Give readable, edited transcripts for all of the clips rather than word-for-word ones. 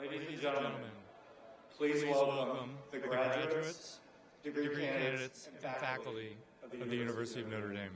Ladies and gentlemen, please welcome the graduates, degree candidates, and faculty of the University of Notre Dame.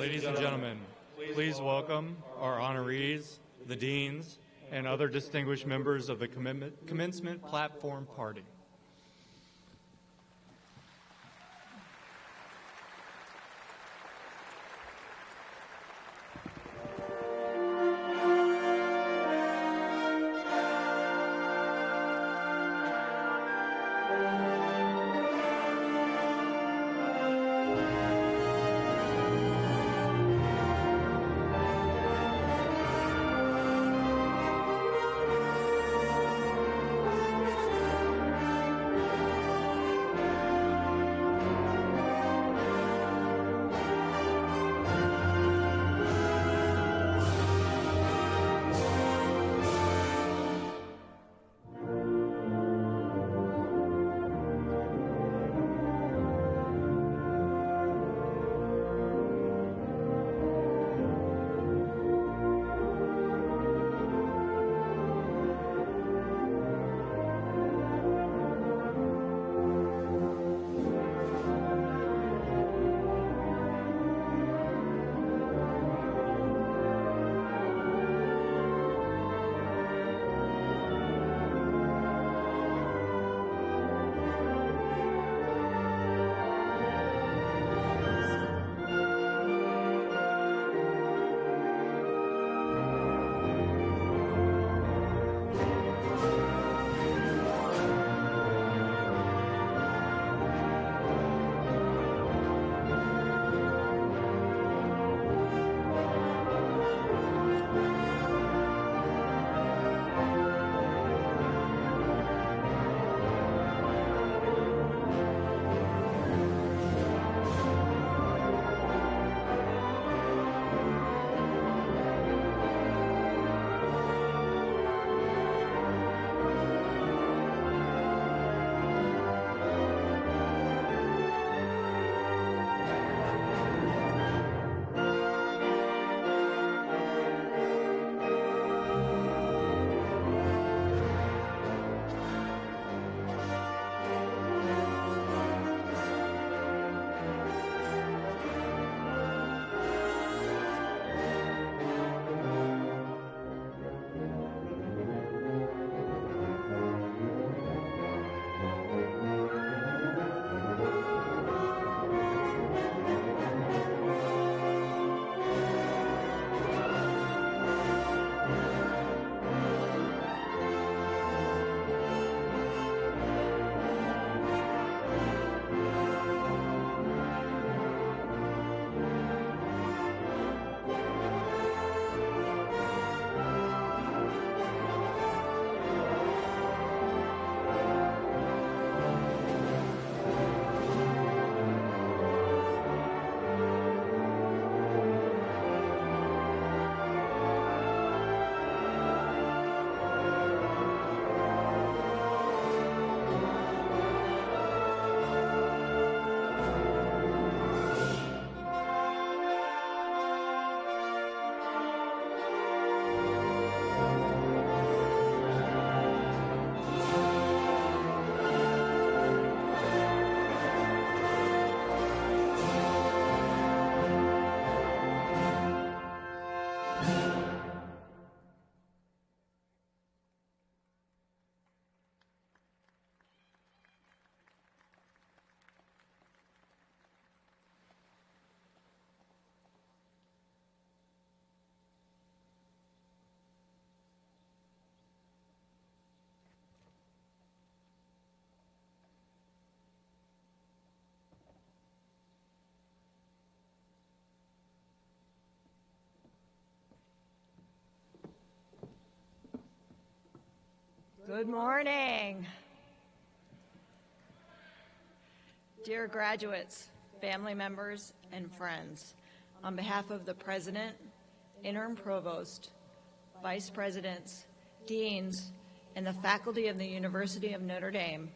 Ladies and gentlemen, please welcome our honorees, the deans, and other distinguished members of the Commencement Platform Party. Good morning. Dear graduates, family members, and friends, on behalf of the President, Interim Provost, Vice Presidents, Deans, and the faculty of the University of Notre Dame,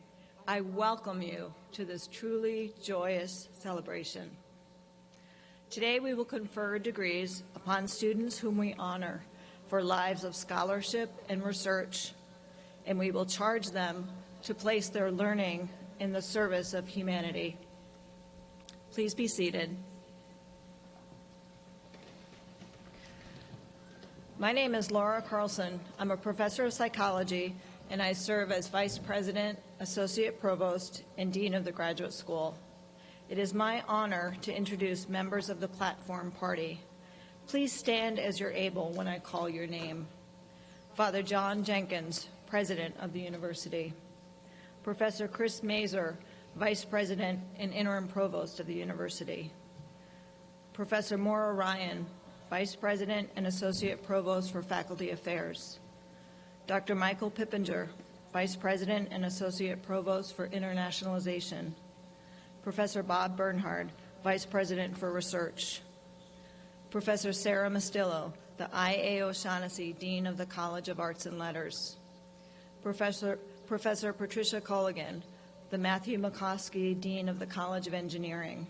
I welcome you to this truly joyous celebration. Today we will confer degrees upon students whom we honor for lives of scholarship and research, and we will charge them to place their learning in the service of humanity. Please be seated. My name is Laura Carlson. I'm a professor of psychology, and I serve as Vice President, Associate Provost, and Dean of the Graduate School. It is my honor to introduce members of the platform party. Please stand as you're able when I call your name. Father John Jenkins, President of the University. Professor Chris Mazur, Vice President and Interim Provost of the University. Professor Maura Ryan, Vice President and Associate Provost for Faculty Affairs. Dr. Michael Pippinger, Vice President and Associate Provost for Internationalization. Professor Bob Bernhard, Vice President for Research. Professor Sarah Mastillo, the I.A. O'Shaughnessy Dean of the College of Arts and Letters. Professor Patricia Colligan, the Matthew McCoskey Dean of the College of Engineering.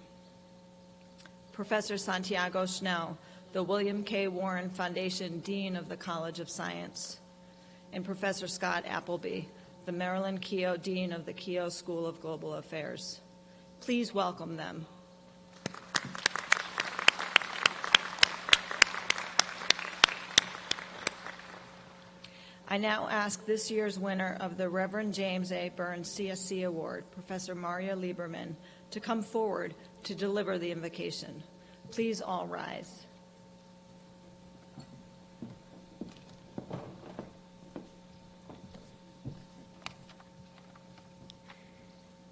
Professor Santiago Schnell, the William K. Warren Foundation Dean of the College of Science. And Professor Scott Appleby, the Marilyn Keough Dean of the Keough School of Global Affairs. Please welcome them. I now ask this year's winner of the Reverend James A. Burns CSC Award, Professor Maria Lieberman, to come forward to deliver the invocation. Please all rise.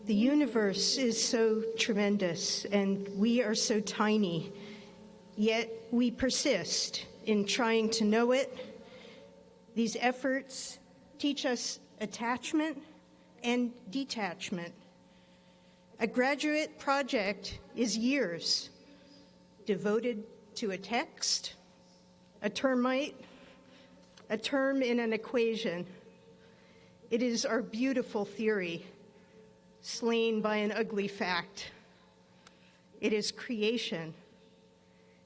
The universe is so tremendous, and we are so tiny, yet we persist in trying to know it. These efforts teach us attachment and detachment. A graduate project is years devoted to a text, a termite, a term in an equation. It is our beautiful theory, slain by an ugly fact. It is creation.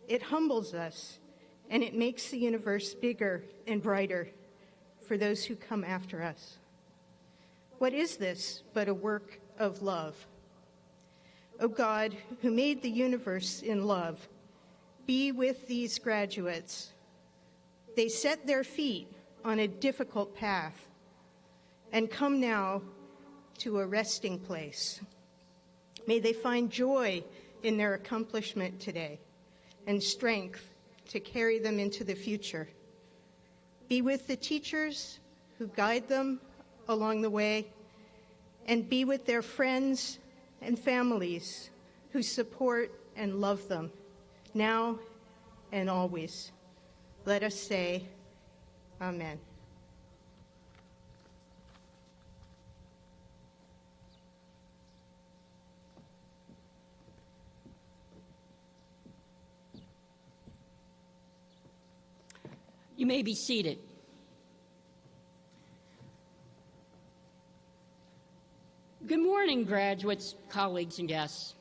It humbles us, and it makes the universe bigger and brighter for those who come after us. What is this but a work of love? O God, who made the universe in love, be with these graduates. They set their feet on a difficult path and come now to a resting place. May they find joy in their accomplishment today and strength to carry them into the future. Be with the teachers who guide them along the way, and be with their friends and families who support and love them now and always. Let us say, Amen. You may be seated. Good morning, graduates, colleagues, and guests.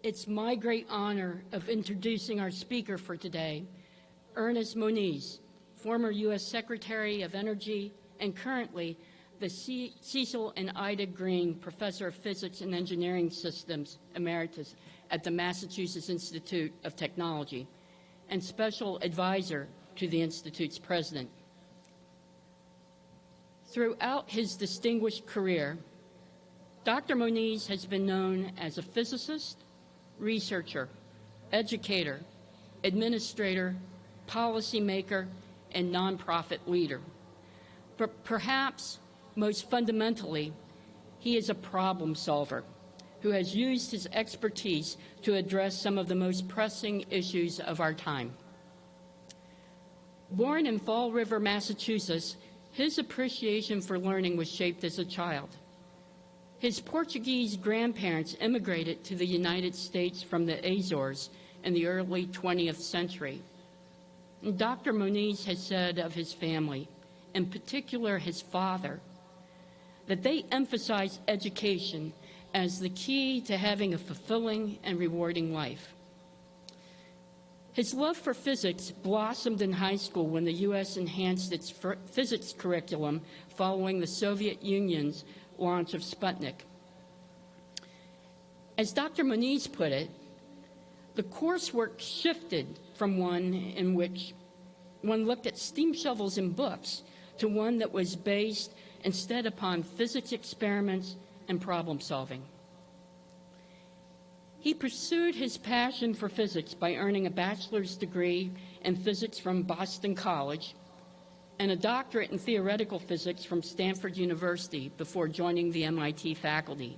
It's my great honor of introducing our speaker for today, Ernest Moniz, former U.S. Secretary of Energy and currently the Cecil and Ida Green Professor of Physics and Engineering Systems Emeritus at the Massachusetts Institute of Technology and Special Advisor to the Institute's president. Throughout his distinguished career, Dr. Moniz has been known as a physicist, researcher, educator, administrator, policymaker, and nonprofit leader. But perhaps most fundamentally, he is a problem solver who has used his expertise to address some of the most pressing issues of our time. Born in Fall River, Massachusetts, his appreciation for learning was shaped as a child. His Portuguese grandparents immigrated to the United States from the Azores in the early 20th century. And Dr. Moniz has said of his family, in particular his father, that they emphasize education as the key to having a fulfilling and rewarding life. His love for physics blossomed in high school when the U.S. enhanced its physics curriculum following the Soviet Union's launch of Sputnik. As Dr. Moniz put it, the coursework shifted from one in which one looked at steam shovels and books to one that was based instead upon physics experiments and problem solving. He pursued his passion for physics by earning a bachelor's degree in physics from Boston College and a doctorate in theoretical physics from Stanford University before joining the MIT faculty.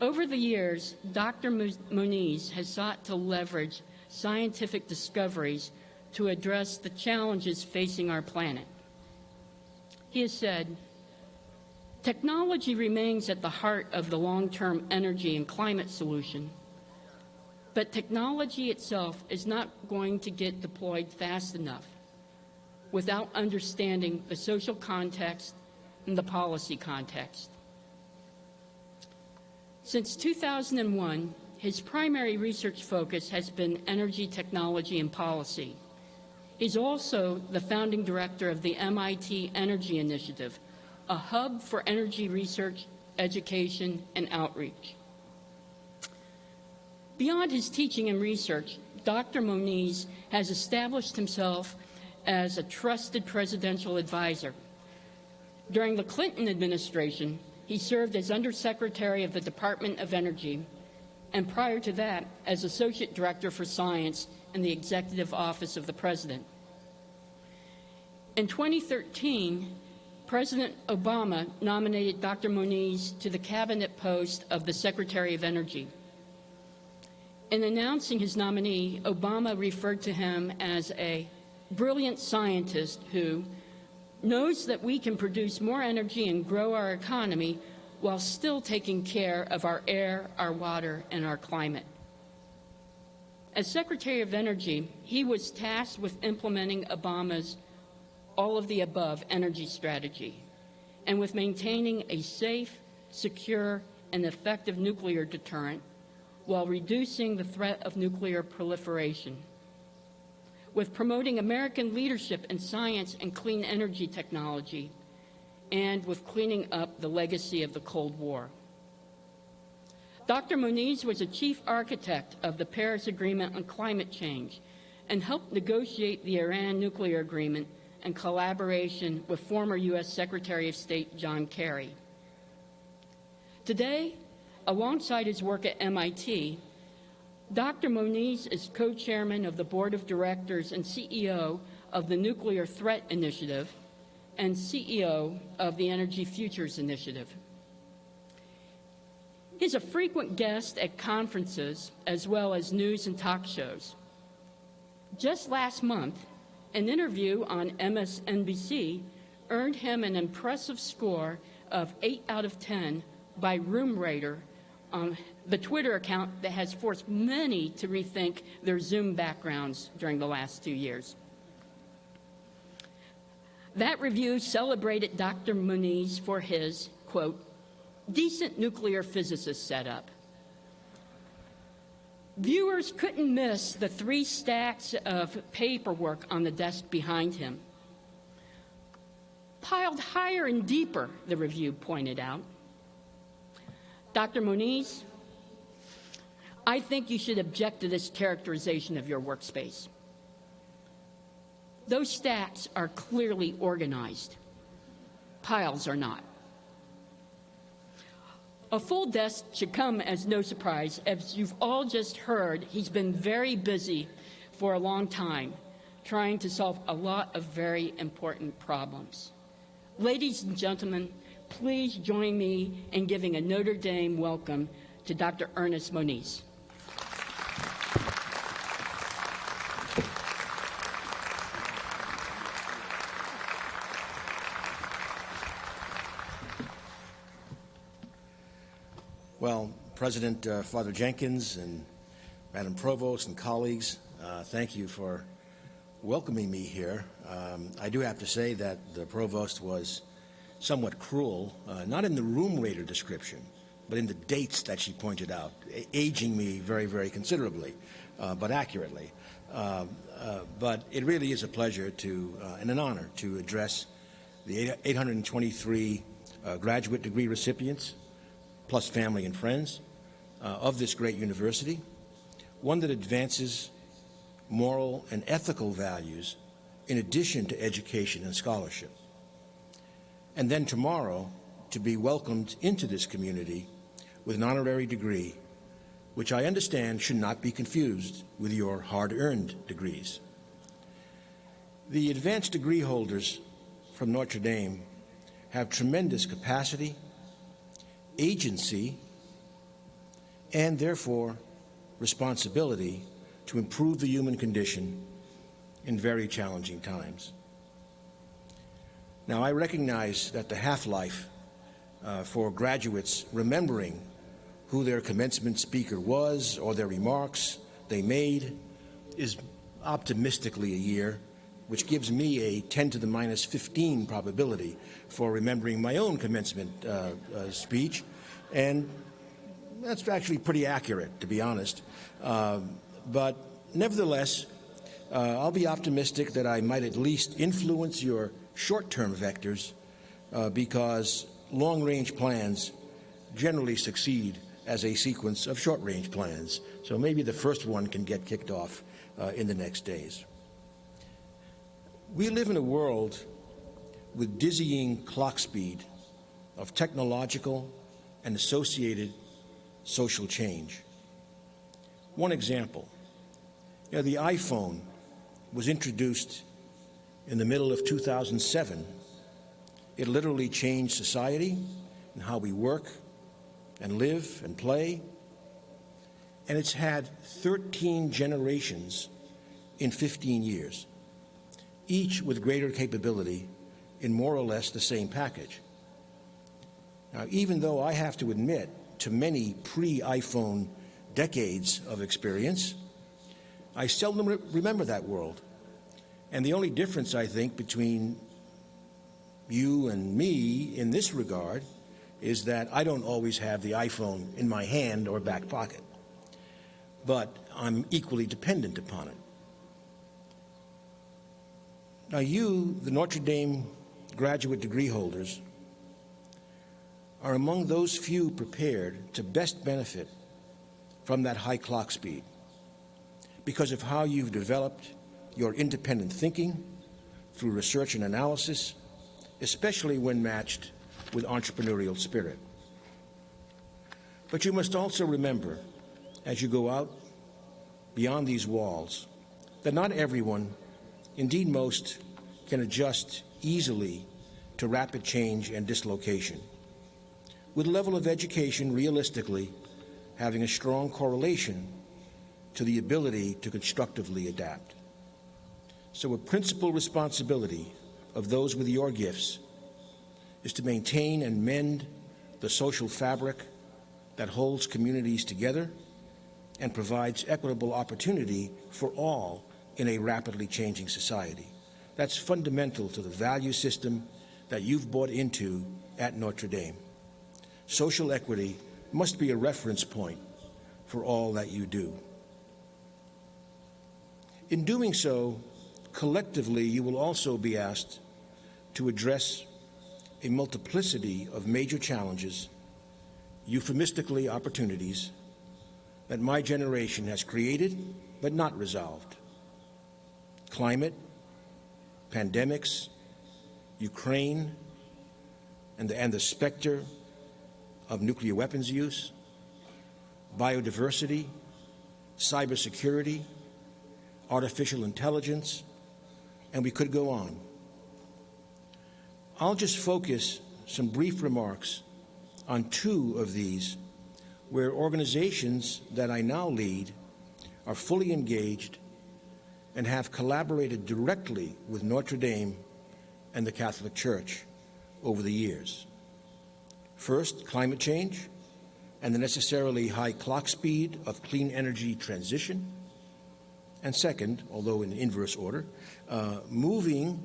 Over the years, Dr. Moniz has sought to leverage scientific discoveries to address the challenges facing our planet. He has said, "Technology remains at the heart of the long-term energy and climate solution, but technology itself is not going to get deployed fast enough without understanding the social context and the policy context." Since 2001, his primary research focus has been energy technology and policy. He's also the founding director of the MIT Energy Initiative, a hub for energy research, education, and outreach. Beyond his teaching and research, Dr. Moniz has established himself as a trusted presidential advisor. During the Clinton administration, he served as Undersecretary of the Department of Energy, and prior to that, as Associate Director for Science in the Executive Office of the President. In 2013, President Obama nominated Dr. Moniz to the cabinet post of the Secretary of Energy. In announcing his nominee, Obama referred to him as a brilliant scientist who knows that we can produce more energy and grow our economy while still taking care of our air, our water, and our climate. As Secretary of Energy, he was tasked with implementing Obama's all of the above energy strategy and with maintaining a safe, secure, and effective nuclear deterrent while reducing the threat of nuclear proliferation, with promoting American leadership in science and clean energy technology, and with cleaning up the legacy of the Cold War. Dr. Moniz was a chief architect of the Paris Agreement on Climate Change and helped negotiate the Iran nuclear agreement in collaboration with former U.S. Secretary of State John Kerry. Today, alongside his work at MIT, Dr. Moniz is co-chairman of the Board of Directors and CEO of the Nuclear Threat Initiative and CEO of the Energy Futures Initiative. He's a frequent guest at conferences as well as news and talk shows. Just last month, an interview on MSNBC earned him an impressive score of 8 out of 10 by Room Rater, on the Twitter account that has forced many to rethink their Zoom backgrounds during the last 2 years. That review celebrated Dr. Moniz for his, quote, decent nuclear physicist setup. Viewers couldn't miss the 3 stacks of paperwork on the desk behind him. Piled higher and deeper, the review pointed out. Dr. Moniz, I think you should object to this characterization of your workspace. Those stacks are clearly organized. Piles are not. A full desk should come as no surprise. As you've all just heard, he's been very busy for a long time, trying to solve a lot of very important problems. Ladies and gentlemen, please join me in giving a Notre Dame welcome to Dr. Ernest Moniz. Well, President Father Jenkins and Madam Provost and colleagues, thank you for welcoming me here. I do have to say that the Provost was somewhat cruel, not in the room rater description, but in the dates that she pointed out, aging me very, very considerably, but accurately. But it really is a pleasure and an honor to address the 823 graduate degree recipients, plus family and friends, of this great university, one that advances moral, and ethical values in addition to education and scholarship. And then tomorrow, to be welcomed into this community with an honorary degree, which I understand should not be confused with your hard-earned degrees. The advanced degree holders from Notre Dame have tremendous capacity, agency, and therefore responsibility to improve the human condition in very challenging times. Now, I recognize that the half-life for graduates remembering who their commencement speaker was or their remarks they made is optimistically a year, which gives me a 10 to the minus 15 probability for remembering my own commencement speech, and that's actually pretty accurate, to be honest. But nevertheless, I'll be optimistic that I might at least influence your short-term vectors because long-range plans generally succeed as a sequence of short-range plans. So maybe the first one can get kicked off in the next days. We live in a world with dizzying clock speed of technological and associated social change. One example, the iPhone was introduced in the middle of 2007. It literally changed society and how we work and live and play. And it's had 13 generations in 15 years, each with greater capability in more or less the same package. Now, even though I have to admit to many pre-iPhone decades of experience, I seldom remember that world. And the only difference, I think, between you and me in this regard is that I don't always have the iPhone in my hand or back pocket, but I'm equally dependent upon it. Now you, the Notre Dame graduate degree holders, are among those few prepared to best benefit from that high clock speed because of how you've developed your independent thinking through research and analysis, especially when matched with entrepreneurial spirit. But you must also remember, as you go out beyond these walls, that not everyone, indeed most, can adjust easily to rapid change and dislocation, with a level of education realistically having a strong correlation to the ability to constructively adapt. So a principal responsibility of those with your gifts is to maintain and mend the social fabric that holds communities together and provides equitable opportunity for all in a rapidly changing society. That's fundamental to the value system that you've bought into at Notre Dame. Social equity must be a reference point for all that you do. In doing so, collectively, you will also be asked to address a multiplicity of major challenges, euphemistically opportunities, that my generation has created but not resolved. Climate, pandemics, Ukraine, and the specter of nuclear weapons use, biodiversity, cybersecurity, artificial intelligence, and we could go on. I'll just focus some brief remarks on two of these where organizations that I now lead are fully engaged and have collaborated directly with Notre Dame and the Catholic Church over the years. First, climate change and the necessarily high clock speed of clean energy transition. And second, although in inverse order, moving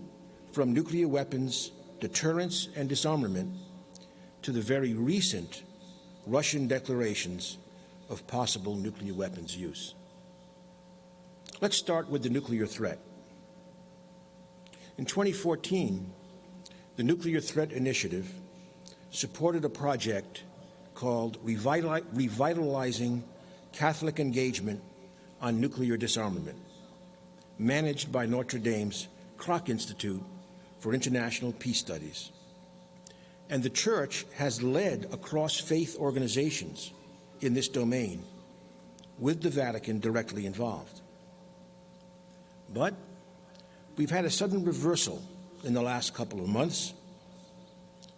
from nuclear weapons, deterrence, and disarmament to the very recent Russian declarations of possible nuclear weapons use. Let's start with the nuclear threat. In 2014, the Nuclear Threat Initiative supported a project called Revitalizing Catholic Engagement on Nuclear Disarmament. managed by Notre Dame's Kroc Institute for International Peace Studies. And the Church has led across faith organizations in this domain, with the Vatican directly involved. But we've had a sudden reversal in the last couple of months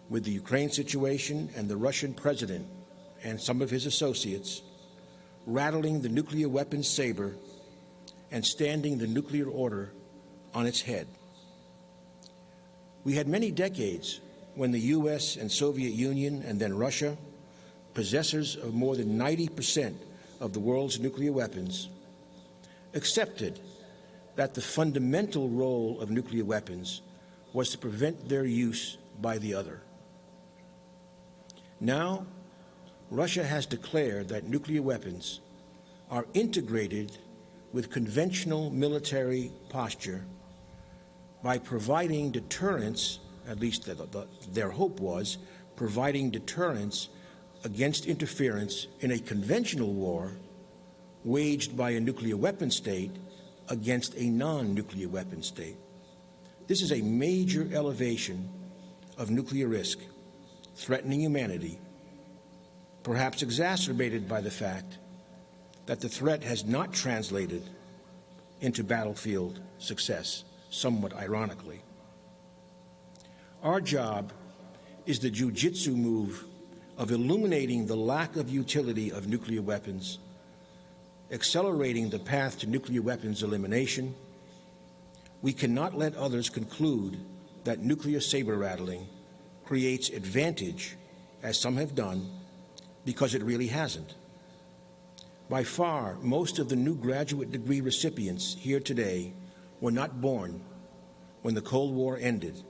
with the Ukraine situation and the Russian president and some of his associates rattling the nuclear weapons saber and standing the nuclear order on its head. We had many decades when the U.S. and Soviet Union and then Russia, possessors of more than 90% of the world's nuclear weapons, accepted that the fundamental role of nuclear weapons was to prevent their use by the other. Now, Russia has declared that nuclear weapons are integrated with conventional military posture by providing deterrence, at least their hope was, providing deterrence against interference in a conventional war waged by a nuclear weapon state against a non-nuclear weapon state. This is a major elevation of nuclear risk threatening humanity, perhaps exacerbated by the fact that the threat has not translated into battlefield success, somewhat ironically. Our job is the jujitsu move of illuminating the lack of utility of nuclear weapons, accelerating the path to nuclear weapons elimination. We cannot let others conclude that nuclear saber rattling creates advantage, as some have done, because it really hasn't. By far, most of the new graduate degree recipients here today were not born when the Cold War ended,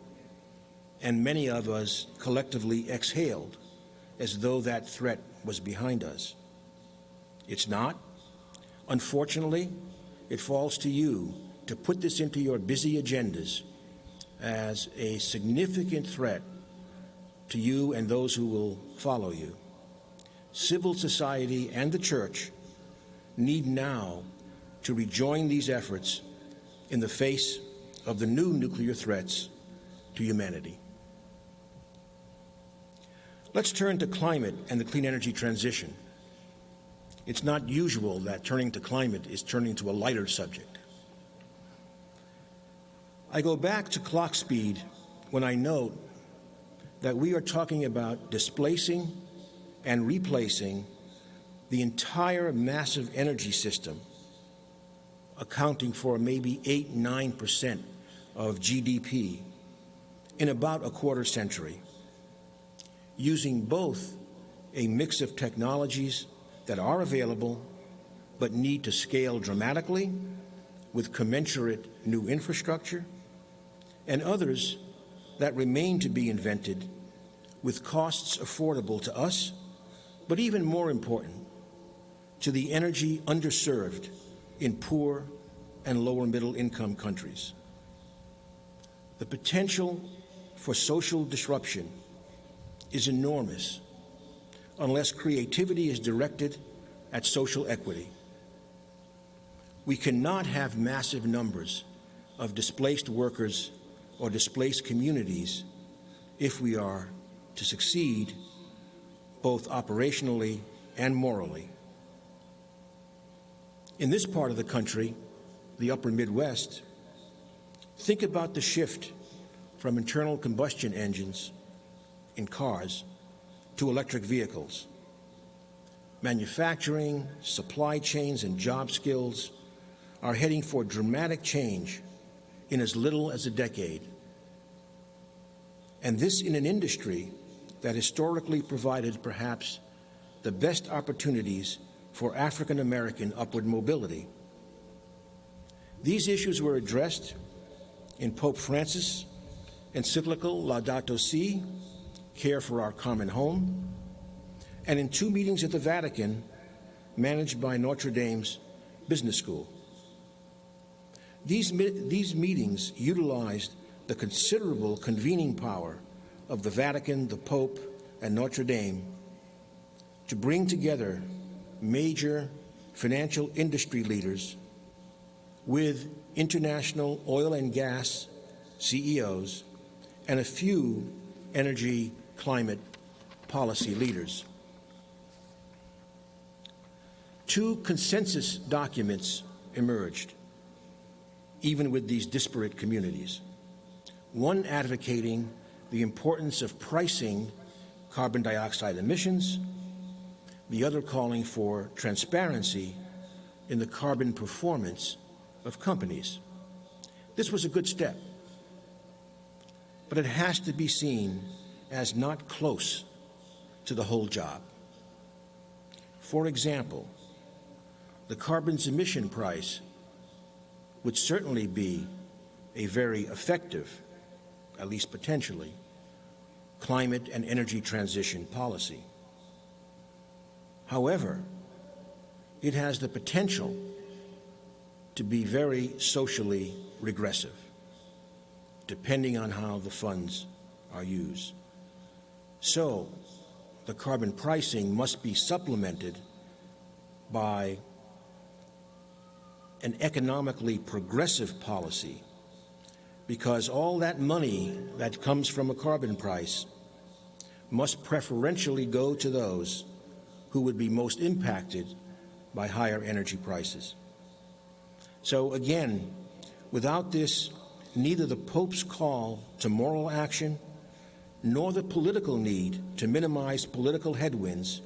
and many of us collectively exhaled as though that threat was behind us. It's not. Unfortunately, it falls to you to put this into your busy agendas as a significant threat to you and those who will follow you. Civil society and the Church need now to rejoin these efforts in the face of the new nuclear threats to humanity. Let's turn to climate and the clean energy transition. It's not usual that turning to climate is turning to a lighter subject. I go back to clock speed when I note that we are talking about displacing and replacing the entire massive energy system, accounting for maybe 8-9% of GDP in about a quarter century, using both a mix of technologies that are available but need to scale dramatically with commensurate new infrastructure, and others that remain to be invented with costs affordable to us, but even more important, to the energy underserved in poor and lower middle income countries. The potential for social disruption is enormous unless creativity is directed at social equity. We cannot have massive numbers of displaced workers or displaced communities if we are to succeed both operationally and morally. In this part of the country, the upper Midwest, think about the shift from internal combustion engines in cars to electric vehicles. Manufacturing, supply chains, and job skills are heading for dramatic change in as little as a decade. And this in an industry that historically provided perhaps the best opportunities for African American upward mobility. These issues were addressed in Pope Francis' encyclical Laudato Si, Care for Our Common Home, and in 2 meetings at the Vatican managed by Notre Dame's Business School. These meetings utilized the considerable convening power of the Vatican, the Pope, and Notre Dame to bring together major financial industry leaders with international oil and gas CEOs and a few energy climate policy leaders. 2 consensus documents emerged, even with these disparate communities. One advocating the importance of pricing carbon dioxide emissions, the other calling for transparency in the carbon performance of companies. This was a good step, but it has to be seen as not close to the whole job. For example, the carbon's emission price would certainly be a very effective, at least potentially, climate and energy transition policy. However, it has the potential to be very socially regressive, depending on how the funds are used. So, the carbon pricing must be supplemented by an economically progressive policy, because all that money that comes from a carbon price must preferentially go to those who would be most impacted by higher energy prices. So again, without this, neither the Pope's call to moral action nor the political need to minimize political headwinds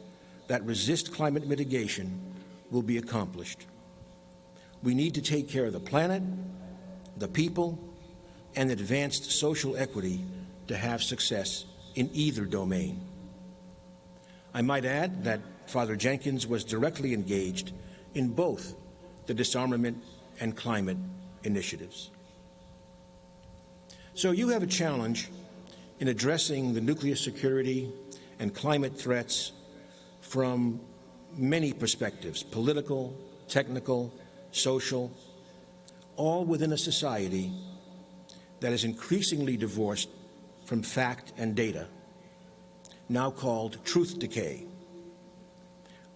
that resist climate mitigation will be accomplished. We need to take care of the planet, the people, and advanced social equity to have success in either domain. I might add that Father Jenkins was directly engaged in both the disarmament and climate initiatives. So you have a challenge in addressing the nuclear security and climate threats from many perspectives: political, technical, social, all within a society that is increasingly divorced from fact and data, now called truth decay,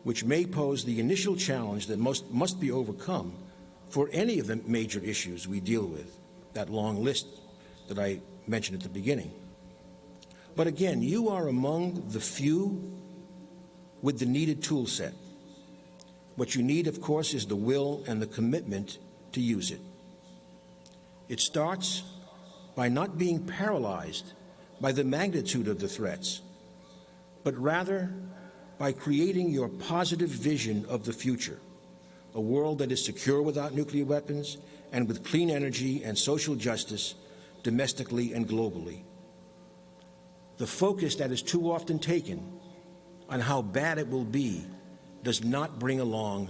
which may pose the initial challenge that must be overcome for any of the major issues we deal with, that long list that I mentioned at the beginning. But again, you are among the few with the needed tool set. What you need, of course, is the will and the commitment to use it. It starts by not being paralyzed by the magnitude of the threats, but rather by creating your positive vision of the future, a world that is secure without nuclear weapons and with clean energy and social justice domestically and globally. The focus that is too often taken on how bad it will be does not bring along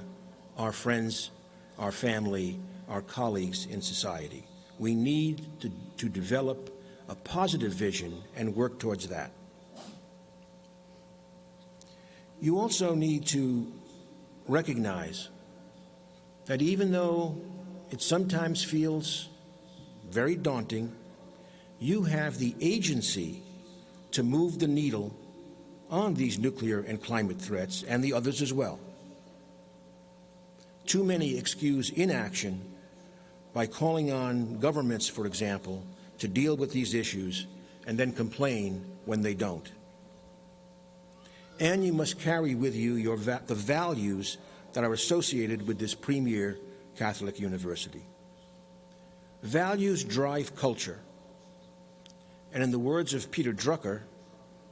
our friends, our family, our colleagues in society. We need to develop a positive vision and work towards that. You also need to recognize that even though it sometimes feels very daunting, you have the agency to move the needle on these nuclear and climate threats and the others as well. Too many excuse inaction by calling on governments, for example, to deal with these issues and then complain when they don't. And you must carry with you the values that are associated with this premier Catholic university. Values drive culture. And in the words of Peter Drucker,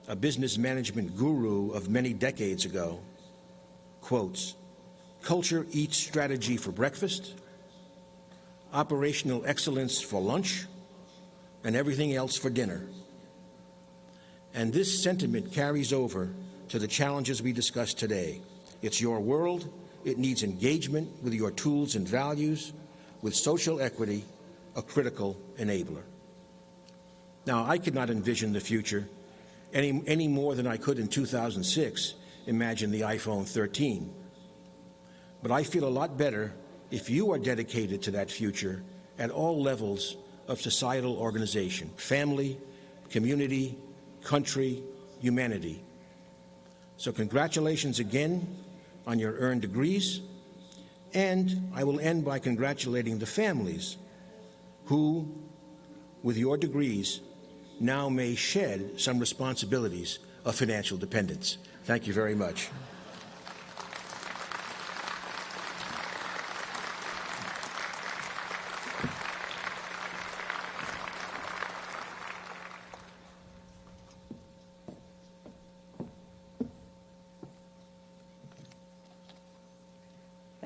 a business management guru of many decades ago, quotes, "Culture eats strategy for breakfast, operational excellence for lunch, and everything else for dinner." And this sentiment carries over to the challenges we discussed today. It's your world. It needs engagement with your tools and values, with social equity a critical enabler. Now, I could not envision the future any more than I could in 2006 imagine the iPhone 13. But I feel a lot better if you are dedicated to that future at all levels of societal organization: family, community, country, humanity. So congratulations again on your earned degrees, And I will end by congratulating the families who, with your degrees, now may shed some responsibilities of financial dependence. Thank you very much.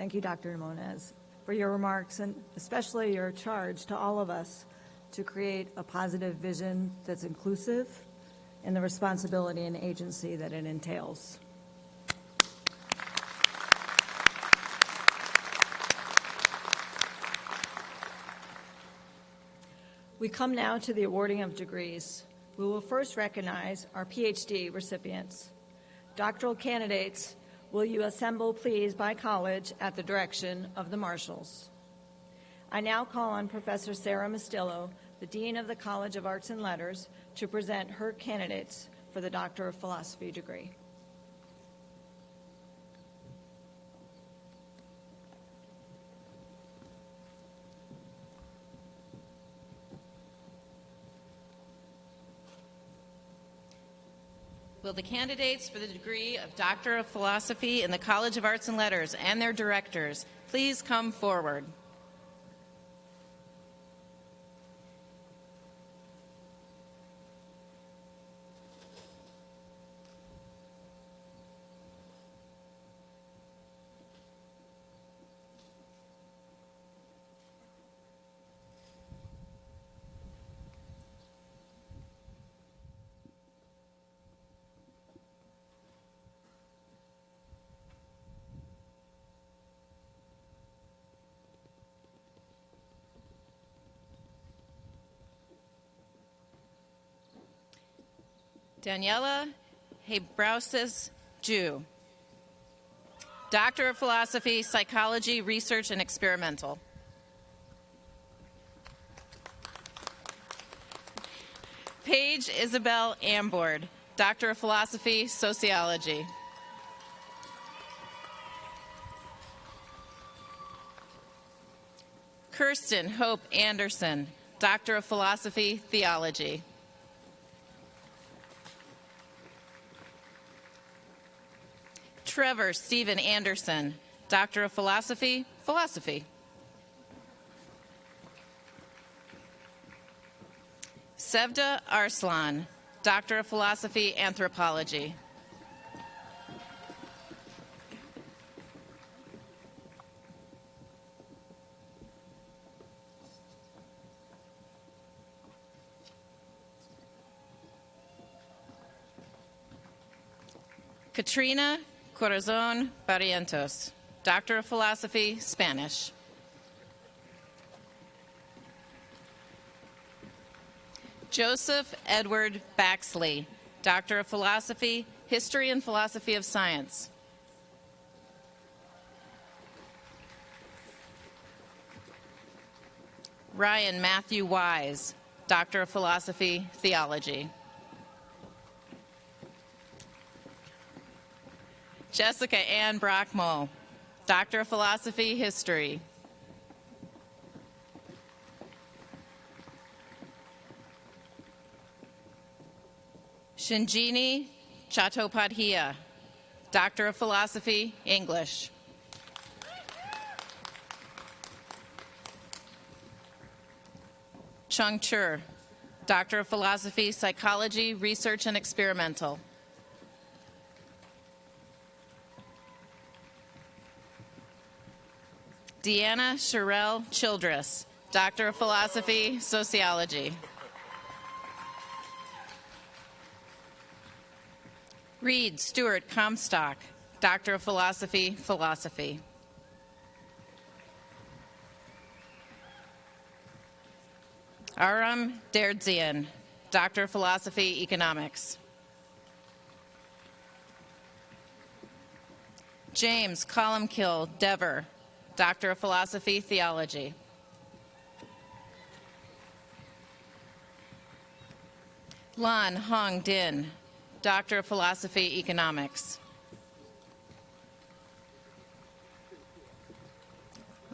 Thank you, Dr. Moniz, for your remarks and especially your charge to all of us to create a positive vision that's inclusive and the responsibility and agency that it entails. We come now to the awarding of degrees. We will first recognize our PhD recipients. Doctoral candidates, will you assemble, please, by college at the direction of the marshals. I now call on Professor Sarah Mastillo, the Dean of the College of Arts and Letters, to present her candidates for the Doctor of Philosophy degree. Will the candidates for the degree of Doctor of Philosophy in the College of Arts and Letters and their directors please come forward? Daniela Hebrausis Jew, Doctor of Philosophy, Psychology, Research, and Experimental. Paige Isabel Ambord, Doctor of Philosophy, Sociology. Kirsten Hope Anderson, Doctor of Philosophy, Theology. Trevor Stephen Anderson, Doctor of Philosophy, Philosophy. Sevda Arslan, Doctor of Philosophy, Anthropology. Katrina Corazon Barrientos, Doctor of Philosophy, Spanish. Joseph Edward Baxley, Doctor of Philosophy, History and Philosophy of Science. Ryan Matthew Wise, Doctor of Philosophy, Theology. Jessica Ann Brockmull, Doctor of Philosophy, History. Shinjini Chattopadhyaya, Doctor of Philosophy, English. Chung Chur, Doctor of Philosophy, Psychology, Research, and Experimental. Deanna Sherelle Childress, Doctor of Philosophy, Sociology. Reed Stewart Comstock, Doctor of Philosophy, Philosophy. Aram Derdzian, Doctor of Philosophy, Economics. James Columkill Dever, Doctor of Philosophy, Theology. Lan Hong Din, Doctor of Philosophy, Economics.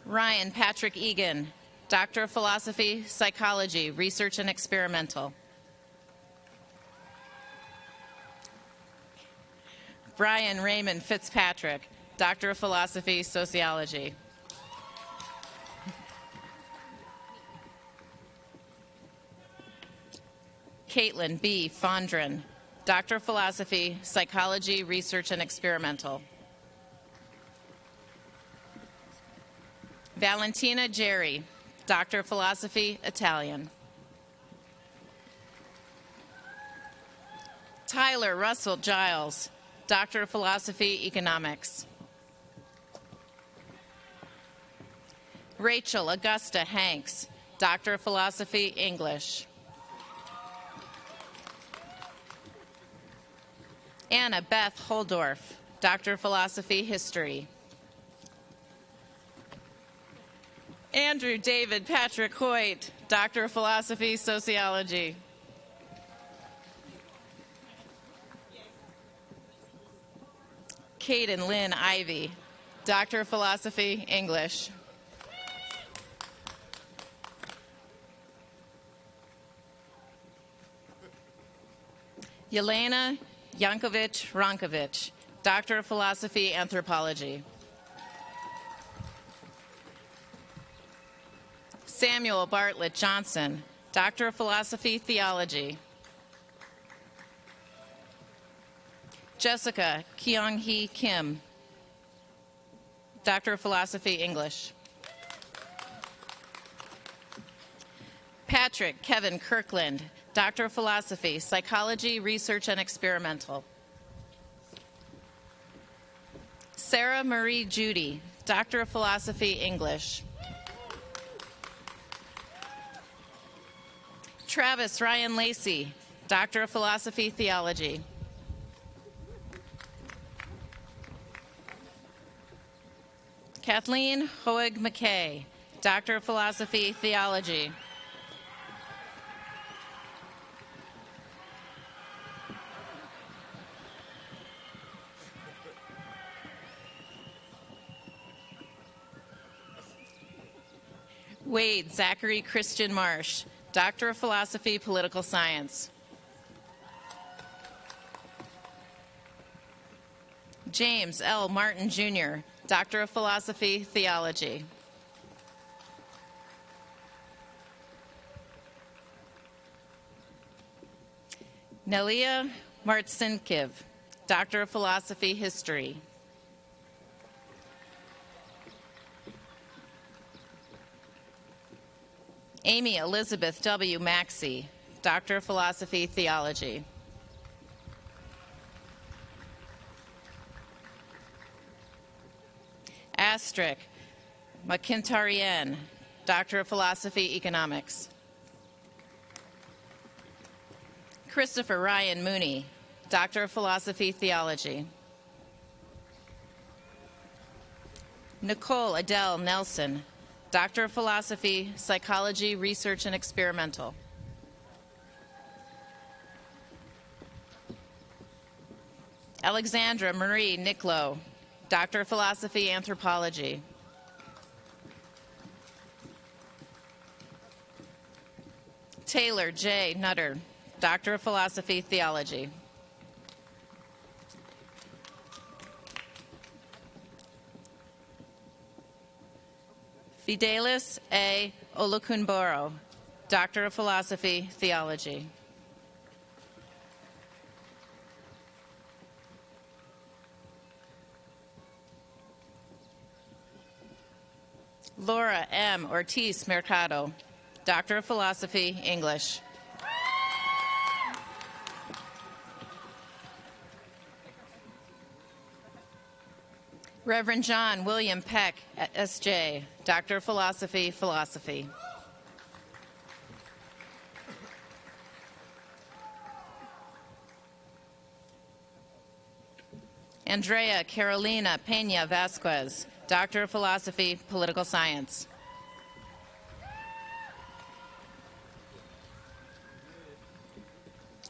Ryan Patrick Egan, Doctor of Philosophy, Psychology, Research and Experimental. Brian Raymond Fitzpatrick, Doctor of Philosophy, Sociology. Caitlin B. Fondren, Doctor of Philosophy, Psychology, Research and Experimental. Valentina Jerry, Doctor of Philosophy, Italian. Tyler Russell Giles, Doctor of Philosophy, Economics. Rachel Augusta Hanks, Doctor of Philosophy, English. Anna Beth Holdorf, Doctor of Philosophy, History. Andrew David Patrick Hoyt, Doctor of Philosophy, Sociology. Kaden Lynn Ivy, Doctor of Philosophy, English. Yelena Yankovic-Rankovic, Doctor of Philosophy, Anthropology. Samuel Bartlett Johnson, Doctor of Philosophy, Theology. Jessica Kyung-hee Kim, Doctor of Philosophy, English. Patrick Kevin Kirkland, Doctor of Philosophy, Psychology, Research and Experimental. Sarah Marie Judy, Doctor of Philosophy, English. Travis Ryan Lacey, Doctor of Philosophy, Theology. Kathleen Hoeg McKay, Doctor of Philosophy, Theology. Wade Zachary Christian Marsh, Doctor of Philosophy, Political Science. James L. Martin, Jr., Doctor of Philosophy, Theology. Nelia Martsinkiv, Doctor of Philosophy, History. Amy Elizabeth W. Maxey, Doctor of Philosophy, Theology. Astrick McIntyrian, Doctor of Philosophy, Economics. Christopher Ryan Mooney, Doctor of Philosophy, Theology. Nicole Adele Nelson, Doctor of Philosophy, Psychology, Research and Experimental. Alexandra Marie Nicklow, Doctor of Philosophy, Anthropology. Taylor J. Nutter, Doctor of Philosophy, Theology. Fidelis A. Olukunboro, Doctor of Philosophy, Theology. Laura M. Ortiz Mercado, Doctor of Philosophy, English. Reverend John William Peck, S.J., Doctor of Philosophy, Philosophy. Andrea Carolina Peña Vasquez, Doctor of Philosophy, Political Science.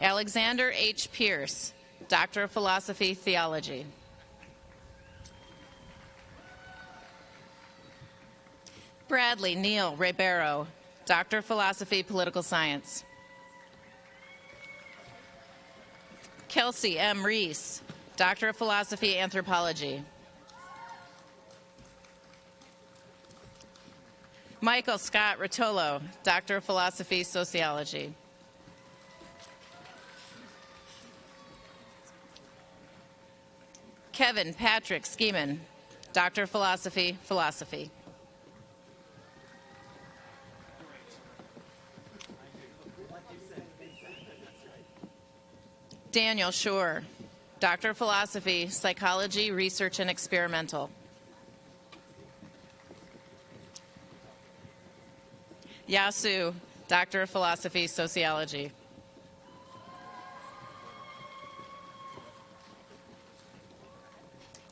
Alexander H. Pierce, Doctor of Philosophy, Theology. Bradley Neil Ribeiro, Doctor of Philosophy, Political Science. Kelsey M. Reese, Doctor of Philosophy, Anthropology. Michael Scott Rotolo, Doctor of Philosophy, Sociology. Kevin Patrick Skeeman, Doctor of Philosophy, Philosophy. Daniel Schur, Doctor of Philosophy, Psychology, Research, and Experimental. Yasu, Doctor of Philosophy, Sociology.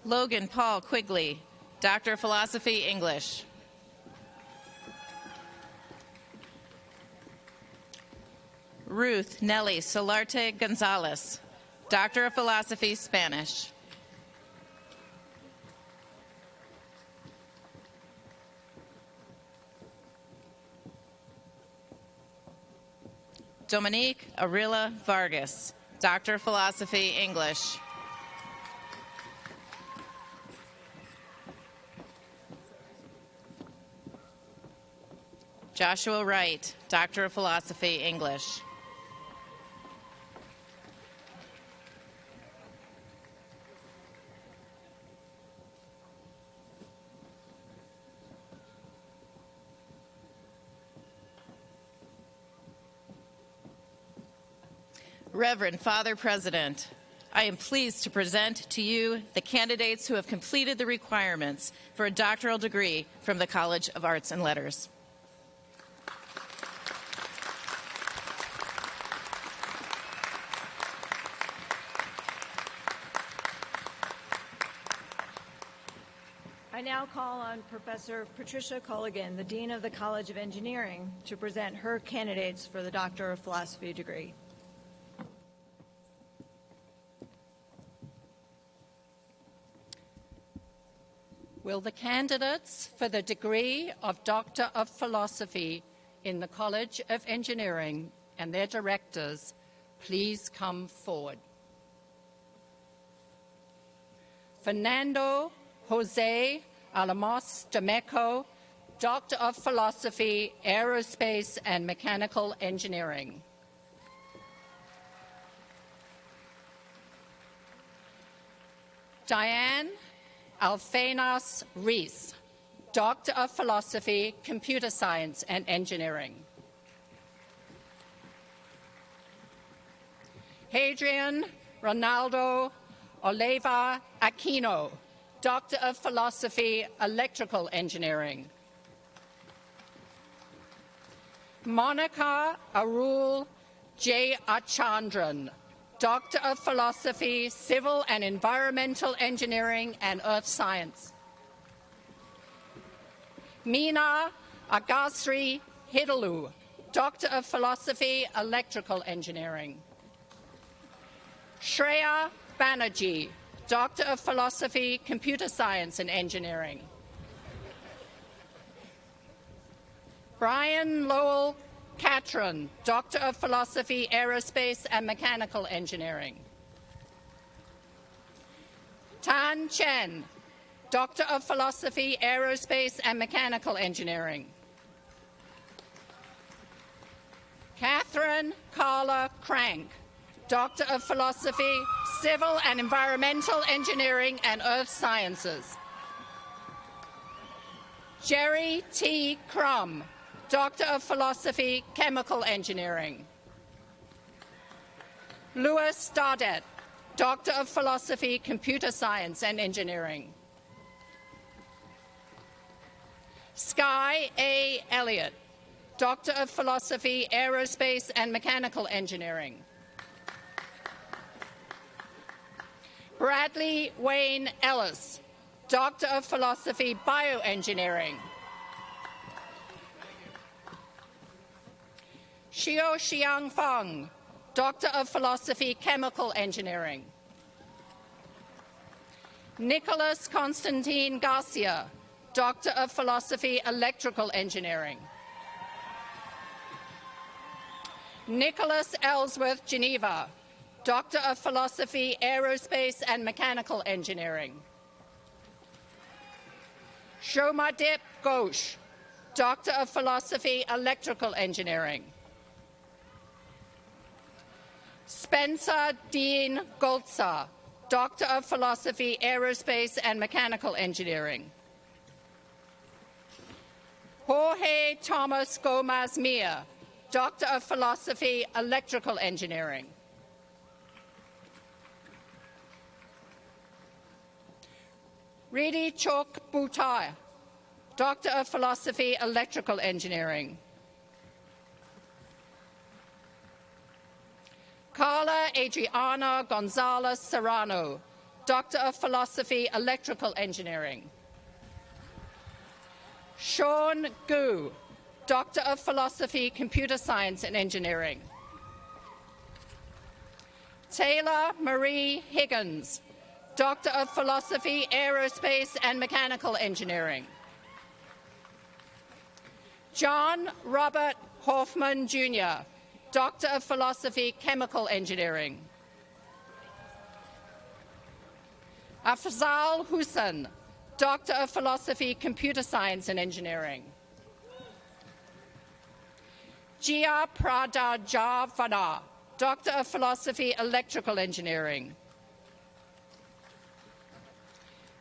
Logan Paul Quigley, Doctor of Philosophy, English. Ruth Nelly Solarte Gonzalez, Doctor of Philosophy, Spanish. Dominique Arilla Vargas, Doctor of Philosophy, English. Joshua Wright, Doctor of Philosophy, English. Reverend Father President, I am pleased to present to you the candidates who have completed the requirements for a doctoral degree from the College of Arts and Letters. I now call on Professor Patricia Culligan, the Dean of the College of Engineering, to present her candidates for the Doctor of Philosophy degree. Will the candidates for the degree of Doctor of Philosophy in the College of Engineering and their directors please come forward? Fernando Jose Alamos Demeco, Doctor of Philosophy, Aerospace and Mechanical Engineering. Diane Alfenas Rees, Doctor of Philosophy, Computer Science and Engineering. Hadrian Ronaldo Oliva Aquino, Doctor of Philosophy, Electrical Engineering. Monica Arul J. Achandran, Doctor of Philosophy, Civil and Environmental Engineering and Earth Science. Meena Agasri Hidalu, Doctor of Philosophy, Electrical Engineering. Shreya Banerjee, Doctor of Philosophy, Computer Science and Engineering. Brian Lowell Catron, Doctor of Philosophy, Aerospace and Mechanical Engineering. Tan Chen, Doctor of Philosophy, Aerospace and Mechanical Engineering. Catherine Carla Crank, Doctor of Philosophy, Civil and Environmental Engineering and Earth Sciences. Jerry T. Crum, Doctor of Philosophy, Chemical Engineering. Louis Dardet, Doctor of Philosophy, Computer Science and Engineering. Sky A. Elliott, Doctor of Philosophy, Aerospace and Mechanical Engineering. Bradley Wayne Ellis, Doctor of Philosophy, Bioengineering. Xiao Xiang Feng, Doctor of Philosophy, Chemical Engineering. Nicholas Constantine Garcia, Doctor of Philosophy, Electrical Engineering. Nicholas Ellsworth Geneva, Doctor of Philosophy, Aerospace and Mechanical Engineering. Shomadip Ghosh, Doctor of Philosophy, Electrical Engineering. Spencer Dean Goltzer, Doctor of Philosophy, Aerospace and Mechanical Engineering. Jorge Thomas Gomez Mia, Doctor of Philosophy, Electrical Engineering. Ridi Chok Bhutai, Doctor of Philosophy, Electrical Engineering. Carla Adriana Gonzalez Serrano, Doctor of Philosophy, Electrical Engineering. Sean Gu, Doctor of Philosophy, Computer Science and Engineering. Taylor Marie Higgins, Doctor of Philosophy, Aerospace and Mechanical Engineering. John Robert Hoffman, Jr., Doctor of Philosophy, Chemical Engineering. Afzal Hussain, Doctor of Philosophy, Computer Science and Engineering. Jia Prada Javana, Doctor of Philosophy, Electrical Engineering.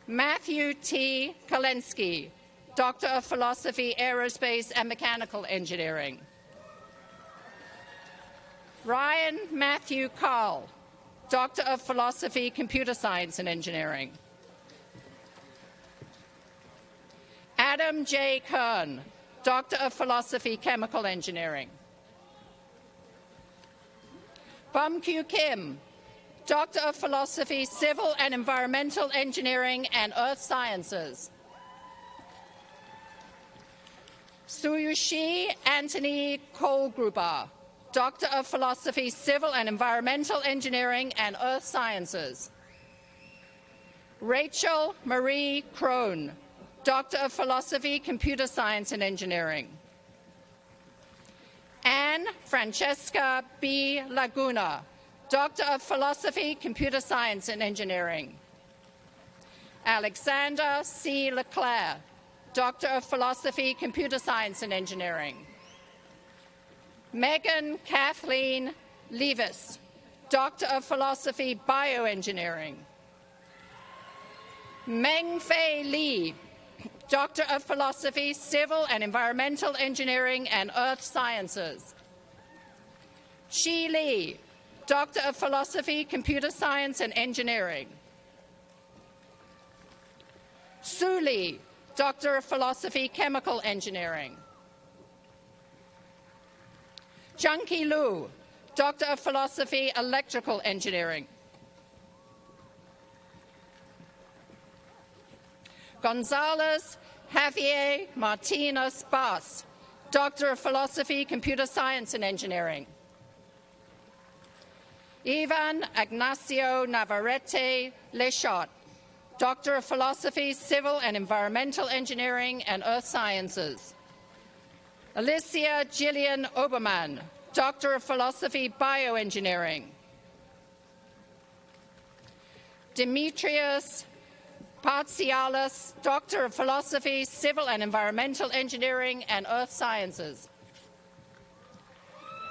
Matthew T. Kalensky, Doctor of Philosophy, Aerospace and Mechanical Engineering. Ryan Matthew Carl, Doctor of Philosophy, Computer Science and Engineering. Adam J. Kern, Doctor of Philosophy, Chemical Engineering. Bum Kyu Kim, Doctor of Philosophy, Civil and Environmental Engineering and Earth Sciences. Suyushi Anthony Kohlgruber, Doctor of Philosophy, Civil and Environmental Engineering and Earth Sciences. Rachel Marie Krohn, Doctor of Philosophy, Computer Science and Engineering. Anne Francesca B. Laguna, Doctor of Philosophy, Computer Science and Engineering. Alexander C. Leclerc, Doctor of Philosophy, Computer Science and Engineering. Megan Kathleen Levis, Doctor of Philosophy, Bioengineering. Meng Fei Li, Doctor of Philosophy, Civil and Environmental Engineering and Earth Sciences. Chi Li, Doctor of Philosophy, Computer Science and Engineering. Su Li, Doctor of Philosophy, Chemical Engineering. Junki Lu, Doctor of Philosophy, Electrical Engineering. Gonzalez Javier Martinez Bass, Doctor of Philosophy, Computer Science and Engineering. Ivan Ignacio Navarrete Lechot, Doctor of Philosophy, Civil and Environmental Engineering and Earth Sciences. Alicia Gillian Obermann, Doctor of Philosophy, Bioengineering. Demetrius Partsialis, Doctor of Philosophy, Civil and Environmental Engineering and Earth Sciences.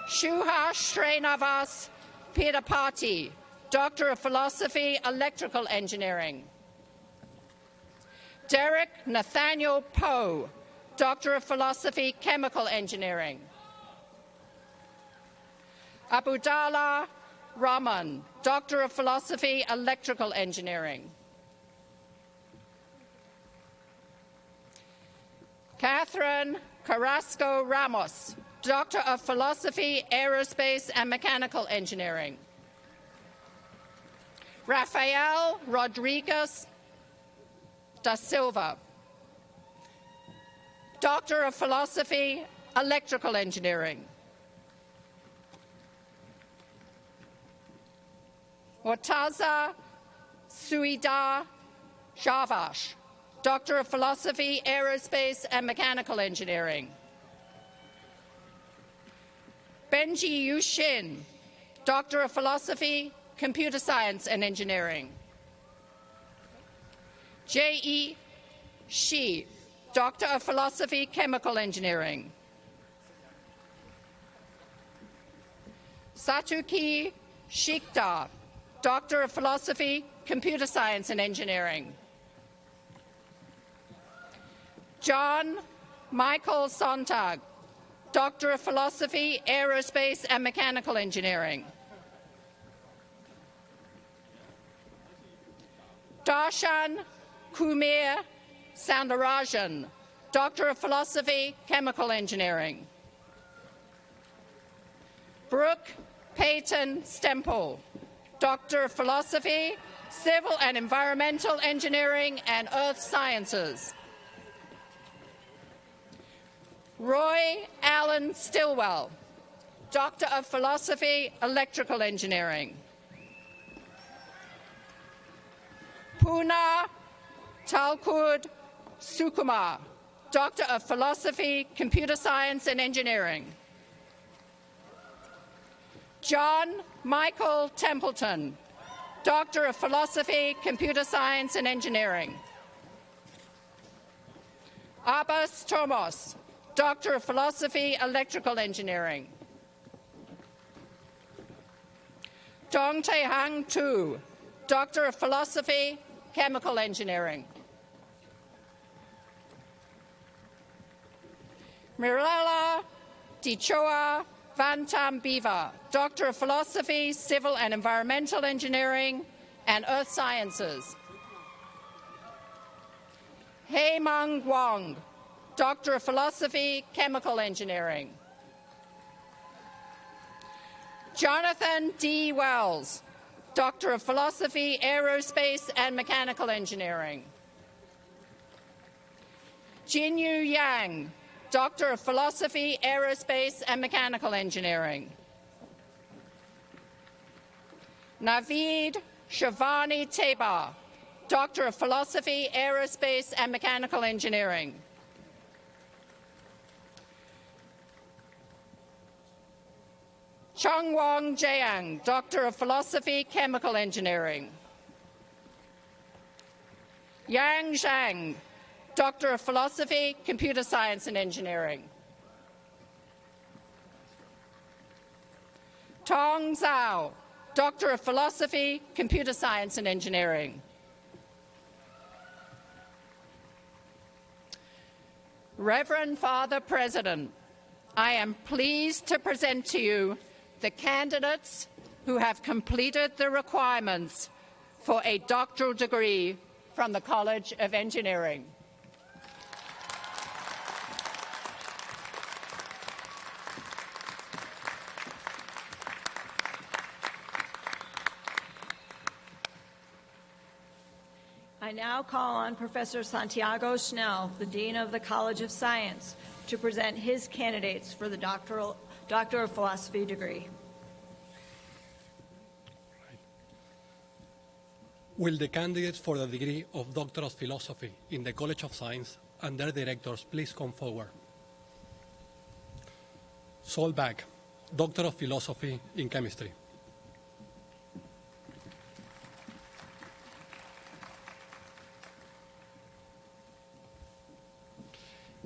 Shuha Srinivas Pedapati, Doctor of Philosophy, Electrical Engineering. Derek Nathaniel Poe, Doctor of Philosophy, Chemical Engineering. Abudallah Rahman, Doctor of Philosophy, Electrical Engineering. Catherine Carrasco Ramos, Doctor of Philosophy, Aerospace and Mechanical Engineering. Rafael Rodriguez da Silva, Doctor of Philosophy, Electrical Engineering. Mortaza Suida Javash, Doctor of Philosophy, Aerospace and Mechanical Engineering. Benji Yu Shin, Doctor of Philosophy, Computer Science and Engineering. J.E. Shi, Doctor of Philosophy, Chemical Engineering. Satuki Shikda, Doctor of Philosophy, Computer Science and Engineering. John Michael Sontag, Doctor of Philosophy, Aerospace and Mechanical Engineering. Darshan Kumar Soundarajan, Doctor of Philosophy, Chemical Engineering. Brooke Peyton Stemple, Doctor of Philosophy, Civil and Environmental Engineering and Earth Sciences. Roy Allen Stilwell, Doctor of Philosophy, Electrical Engineering. Puna Talkud Sukumar, Doctor of Philosophy, Computer Science and Engineering. John Michael Templeton, Doctor of Philosophy, Computer Science and Engineering. Abbas Tomos, Doctor of Philosophy, Electrical Engineering. Dong Tae Hang Tu, Doctor of Philosophy, Chemical Engineering. Mirella Dichoa Vantam Biva, Doctor of Philosophy, Civil and Environmental Engineering and Earth Sciences. Hei Mang Wong, Doctor of Philosophy, Chemical Engineering. Jonathan D. Wells, Doctor of Philosophy, Aerospace and Mechanical Engineering. Jinyu Yang, Doctor of Philosophy, Aerospace and Mechanical Engineering. Naveed Shavani Teba, Doctor of Philosophy, Aerospace and Mechanical Engineering. Chungwong Jiang, Doctor of Philosophy, Chemical Engineering. Yang Zhang, Doctor of Philosophy, Computer Science and Engineering. Tong Zhao, Doctor of Philosophy, Computer Science and Engineering. Reverend Father President, I am pleased to present to you the candidates who have completed the requirements for a doctoral degree from the College of Engineering. I now call on Professor Santiago Schnell, the Dean of the College of Science, to present his candidates for the Doctor of Philosophy degree. Will the candidates for the degree of Doctor of Philosophy in the College of Science and their directors please come forward? Sol Bach, Doctor of Philosophy in Chemistry.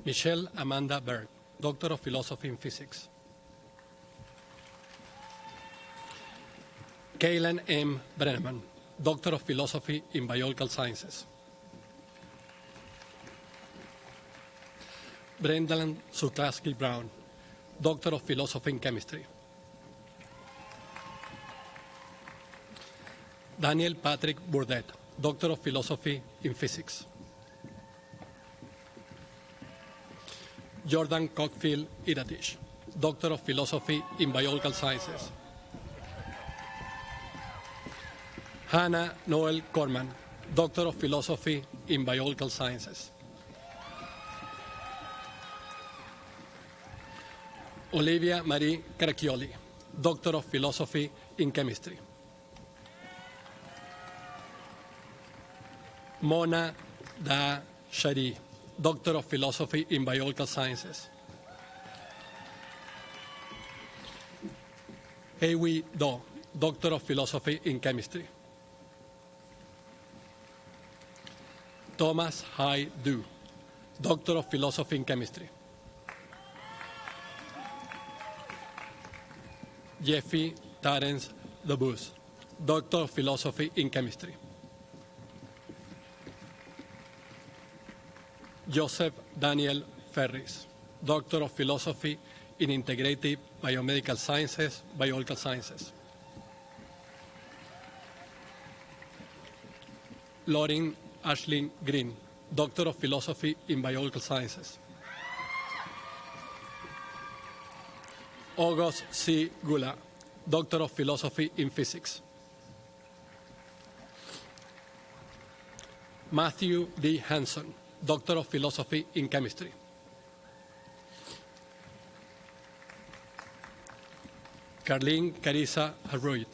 Michelle Amanda Berg, Doctor of Philosophy in Physics. Kaylin M. Brenneman, Doctor of Philosophy in Biological Sciences. Brendan Zuklaski Brown, Doctor of Philosophy in Chemistry. Daniel Patrick Burdett, Doctor of Philosophy in Physics. Jordan Cockfield Iratish, Doctor of Philosophy in Biological Sciences. Hannah Noel Corman, Doctor of Philosophy in Biological Sciences. Olivia Marie Caracchioli, Doctor of Philosophy in Chemistry. Mona Da Shari, Doctor of Philosophy in Biological Sciences. Heiwi Do, Doctor of Philosophy in Chemistry. Thomas Hai Du, Doctor of Philosophy in Chemistry. Jeffrey Terence Debus, Doctor of Philosophy in Chemistry. Joseph Daniel Ferris, Doctor of Philosophy in Integrative Biomedical Sciences, Biological Sciences. Lauren Ashley Green, Doctor of Philosophy in Biological Sciences. August C. Gula, Doctor of Philosophy in Physics. Matthew D. Hanson, Doctor of Philosophy in Chemistry. Carlene Carissa Harroyd,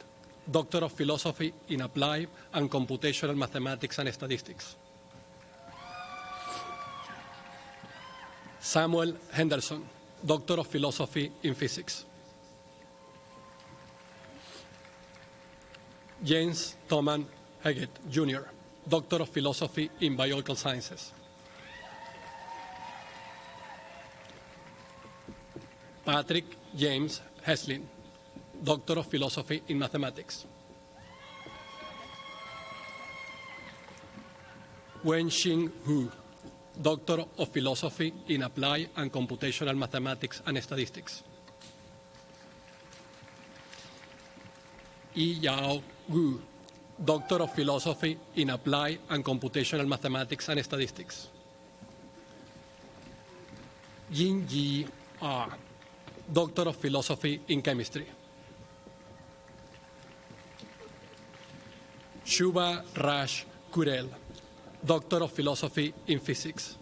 Doctor of Philosophy in Applied and Computational Mathematics and Statistics. Samuel Henderson, Doctor of Philosophy in Physics. James Thomas Haggett, Jr., Doctor of Philosophy in Biological Sciences. Patrick James Heslin, Doctor of Philosophy in Mathematics. Wen-Xin Hu, Doctor of Philosophy in Applied and Computational Mathematics and Statistics. Yi Yao Gu, Doctor of Philosophy in Applied and Computational Mathematics and Statistics. Yin Yi Ah, Doctor of Philosophy in Chemistry. Shubha Raj Kurel, Doctor of Philosophy in Physics.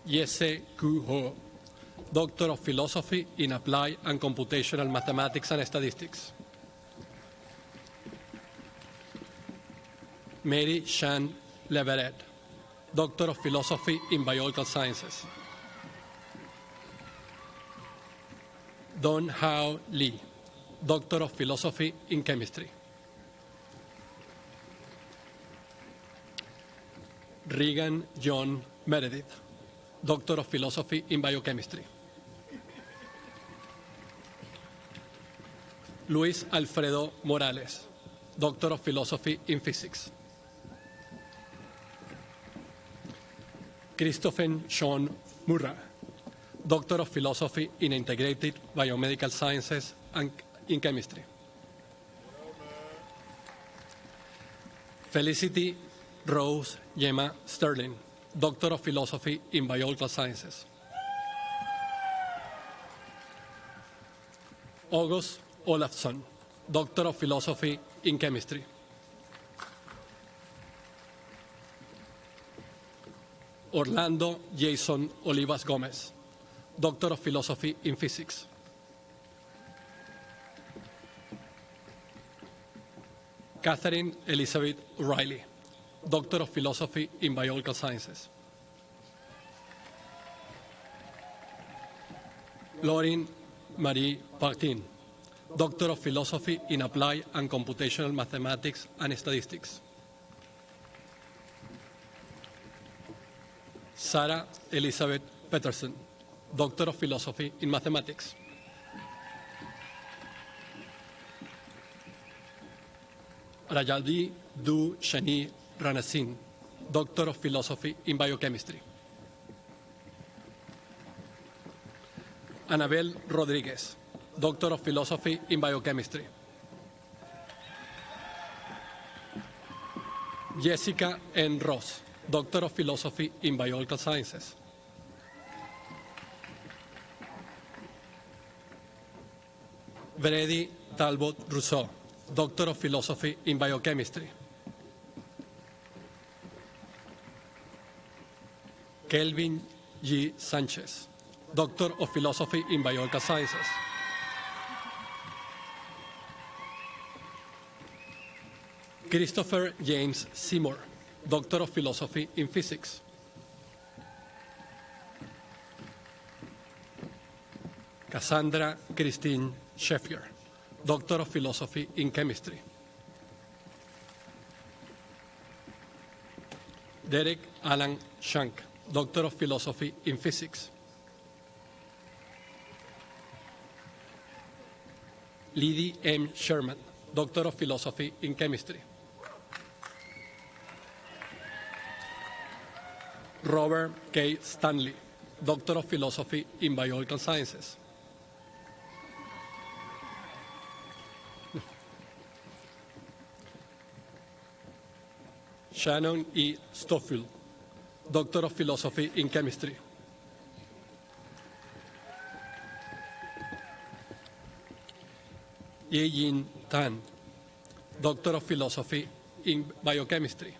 Yese Ku Ho, Doctor of Philosophy in Applied and Computational Mathematics and Statistics. Mary Shan Leveret, Doctor of Philosophy in Biological Sciences. Don Hao Lee, Doctor of Philosophy in Chemistry. Regan John Meredith, Doctor of Philosophy in Biochemistry. Luis Alfredo Morales, Doctor of Philosophy in Physics. Christopher Sean Murrah, Doctor of Philosophy in Integrated Biomedical Sciences and in Chemistry. Felicity Rose Yema Sterling, Doctor of Philosophy in Biological Sciences. August Olafsson, Doctor of Philosophy in Chemistry. Orlando Jason Olivas Gomez, Doctor of Philosophy in Physics. Catherine Elizabeth O'Reilly, Doctor of Philosophy in Biological Sciences. Lauren Marie Partin, Doctor of Philosophy in Applied and Computational Mathematics and Statistics. Sarah Elizabeth Peterson, Doctor of Philosophy in Mathematics. Rajadi Du Shani Ranasin, Doctor of Philosophy in Biochemistry. Anabel Rodriguez, Doctor of Philosophy in Biochemistry. Jessica N. Ross, Doctor of Philosophy in Biological Sciences. Veredi Talbot Rousseau, Doctor of Philosophy in Biochemistry. Kelvin G. Sanchez, Doctor of Philosophy in Biological Sciences. Christopher James Seymour, Doctor of Philosophy in Physics. Cassandra Christine Sheffier, Doctor of Philosophy in Chemistry. Derek Alan Shank, Doctor of Philosophy in Physics. Liddy M. Sherman, Doctor of Philosophy in Chemistry. Robert K. Stanley, Doctor of Philosophy in Biological Sciences. Shannon E. Stoffel, Doctor of Philosophy in Chemistry. Ye-Yin Tan, Doctor of Philosophy in Biochemistry.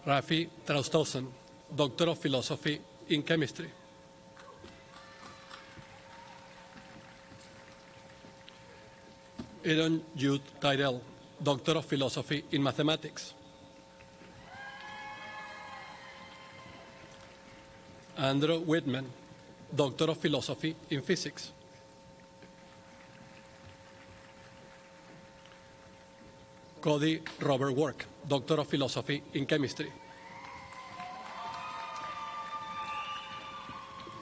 Rafi Traustosen, Doctor of Philosophy in Chemistry. Aaron Jude Tyrell, Doctor of Philosophy in Mathematics. Andrew Whitman, Doctor of Philosophy in Physics. Cody Robert Work, Doctor of Philosophy in Chemistry.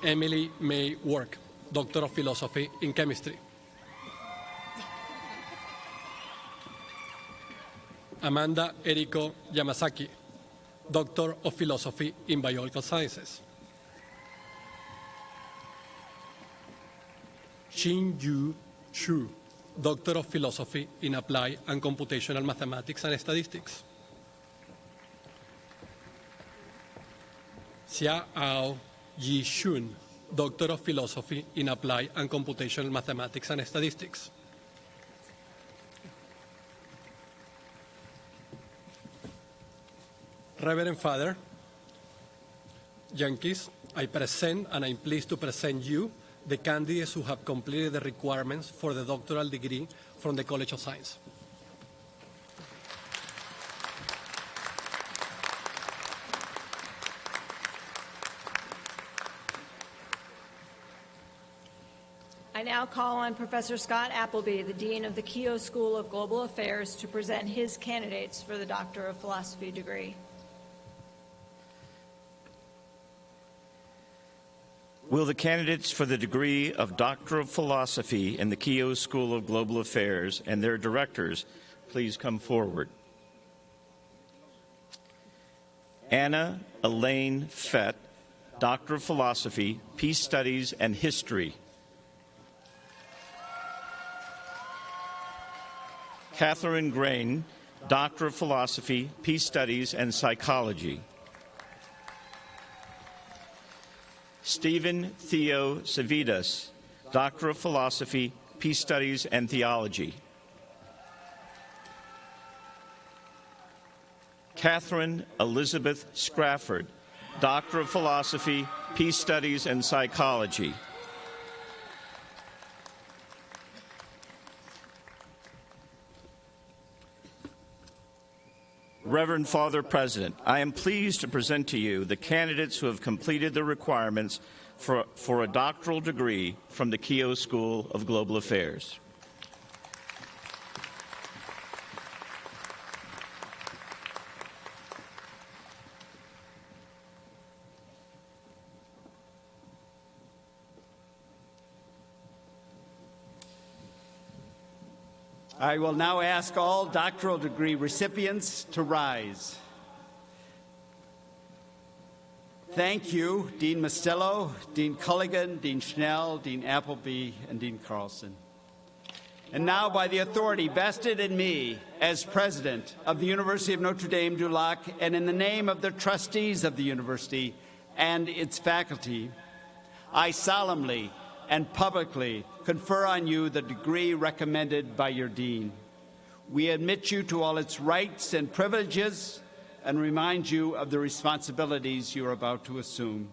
Emily May Work, Doctor of Philosophy in Chemistry. Amanda Eriko Yamasaki, Doctor of Philosophy in Biological Sciences. Xin-Yu Xu, Doctor of Philosophy in Applied and Computational Mathematics and Statistics. Xiao Yi-Shun, Doctor of Philosophy in Applied and Computational Mathematics and Statistics. Reverend Father Jenkins, I present and I'm pleased to present you the candidates who have completed the requirements for the doctoral degree from the College of Science. I now call on Professor Scott Appleby, the Dean of the Keough School of Global Affairs, to present his candidates for the Doctor of Philosophy degree. Will the candidates for the degree of Doctor of Philosophy in the Keough School of Global Affairs and their directors please come forward? Anna Elaine Fett, Doctor of Philosophy, Peace Studies and History. Catherine Grain, Doctor of Philosophy, Peace Studies and Psychology. Stephen Theo Savidas, Doctor of Philosophy, Peace Studies and Theology. Catherine Elizabeth Scrafford, Doctor of Philosophy, Peace Studies and Psychology. Reverend Father President, I am pleased to present to you the candidates who have completed the requirements for a doctoral degree from the Keough School of Global Affairs. I will now ask all doctoral degree recipients to rise. Thank you, Dean Mastillo, Dean Culligan, Dean Schnell, Dean Appleby, and Dean Carlson. And now, by the authority vested in me as president of the University of Notre Dame du Lac, and in the name of the trustees of the university and its faculty, I solemnly and publicly confer on you the degree recommended by your dean. We admit you to all its rights and privileges and remind you of the responsibilities you are about to assume.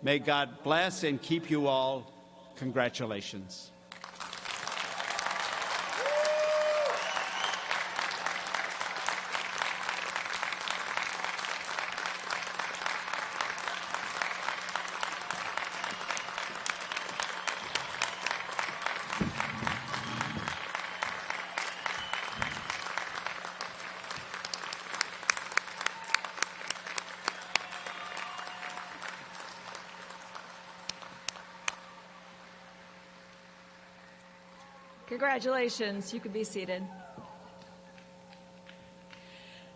May God bless and keep you all. Congratulations. Congratulations. You can be seated.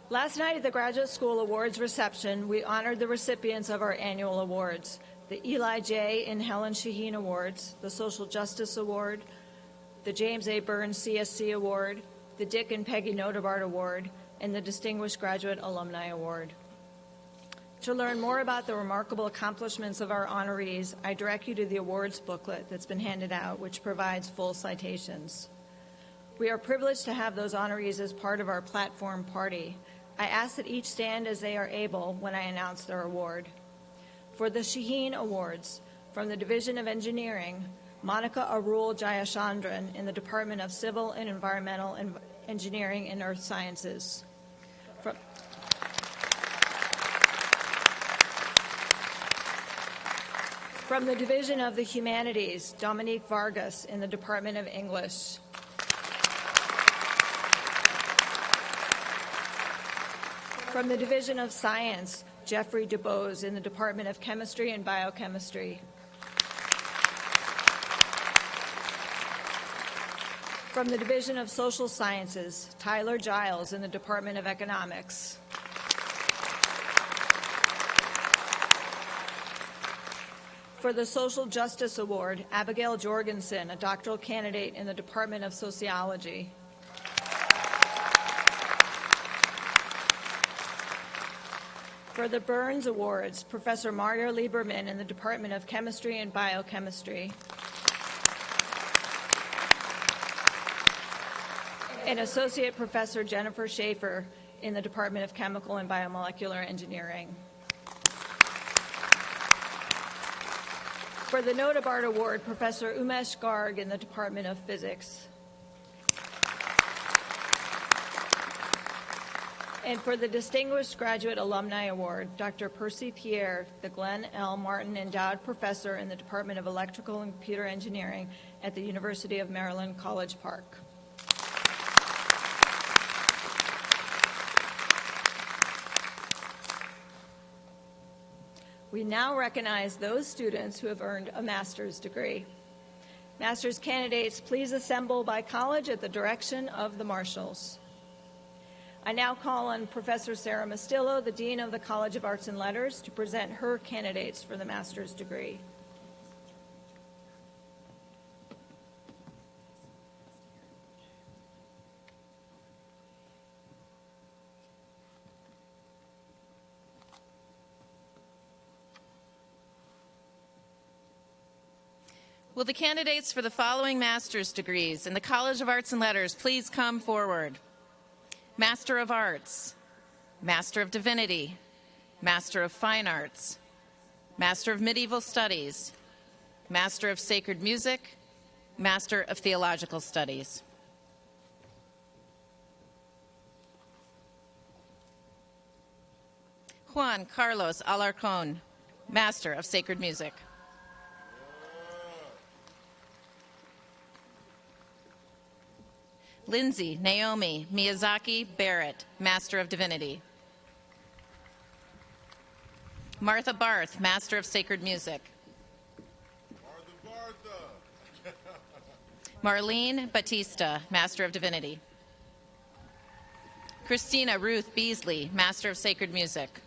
Last night at the Graduate School Awards reception, we honored the recipients of our annual awards, the Eli J. and Helen Shaheen Awards, the Social Justice Award, the James A. Burns CSC Award, the Dick and Peggy Notebart Award, and the Distinguished Graduate Alumni Award. To learn more about the remarkable accomplishments of our honorees, I direct you to the awards booklet that's been handed out, which provides full citations. We are privileged to have those honorees as part of our platform party. I ask that each stand as they are able when I announce their award. For the Shaheen Awards, from the Division of Engineering, Monica Arul Jayachandran in the Department of Civil and Environmental Engineering and Earth Sciences. From the Division of the Humanities, Dominique Vargas in the Department of English. From the Division of Science, Jeffrey DuBose in the Department of Chemistry and Biochemistry. From the Division of Social Sciences, Tyler Giles in the Department of Economics. For the Social Justice Award, Abigail Jorgensen, a doctoral candidate in the Department of Sociology. For the Burns Awards, Professor Mario Lieberman in the Department of Chemistry and Biochemistry. And Associate Professor Jennifer Schaefer in the Department of Chemical and Biomolecular Engineering. For the Notebart Award, Professor Umesh Garg in the Department of Physics. And for the Distinguished Graduate Alumni Award, Dr. Percy Pierre, the Glenn L. Martin Endowed Professor in the Department of Electrical and Computer Engineering at the University of Maryland, College Park. We now recognize those students who have earned a master's degree. Master's candidates, please assemble by college at the direction of the marshals. I now call on Professor Sarah Mastillo, the Dean of the College of Arts and Letters, to present her candidates for the master's degree. Will the candidates for the following master's degrees in the College of Arts and Letters please come forward? Master of Arts, Master of Divinity, Master of Fine Arts, Master of Medieval Studies, Master of Sacred Music, Master of Theological Studies. Juan Carlos Alarcón, Master of Sacred Music. Lindsay Naomi Miyazaki Barrett, Master of Divinity. Martha Barth, Master of Sacred Music. Marlene Batista, Master of Divinity. Christina Ruth Beasley, Master of Sacred Music.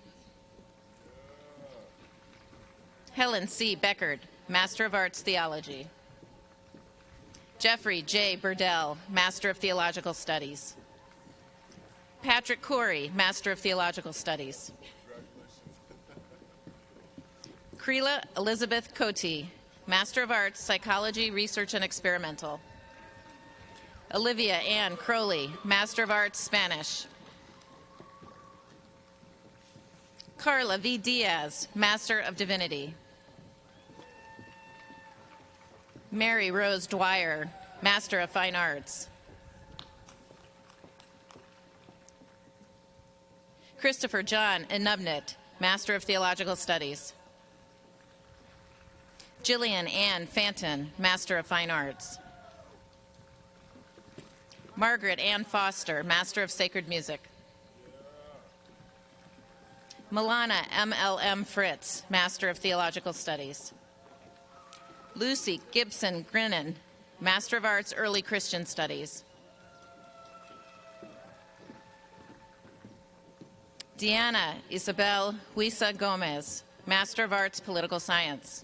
Helen C. Beckard, Master of Arts Theology. Jeffrey J. Burdell, Master of Theological Studies. Patrick Corey, Master of Theological Studies. Creela Elizabeth Cote, Master of Arts, Psychology, Research, and Experimental. Olivia Ann Crowley, Master of Arts, Spanish. Carla V. Diaz, Master of Divinity. Mary Rose Dwyer, Master of Fine Arts. Christopher John Enubnit, Master of Theological Studies. Jillian Ann Fanton, Master of Fine Arts. Margaret Ann Foster, Master of Sacred Music. Milana M.L.M. Fritz, Master of Theological Studies. Lucy Gibson Grinnan, Master of Arts, Early Christian Studies. Diana Isabel Huiza Gomez, Master of Arts, Political Science.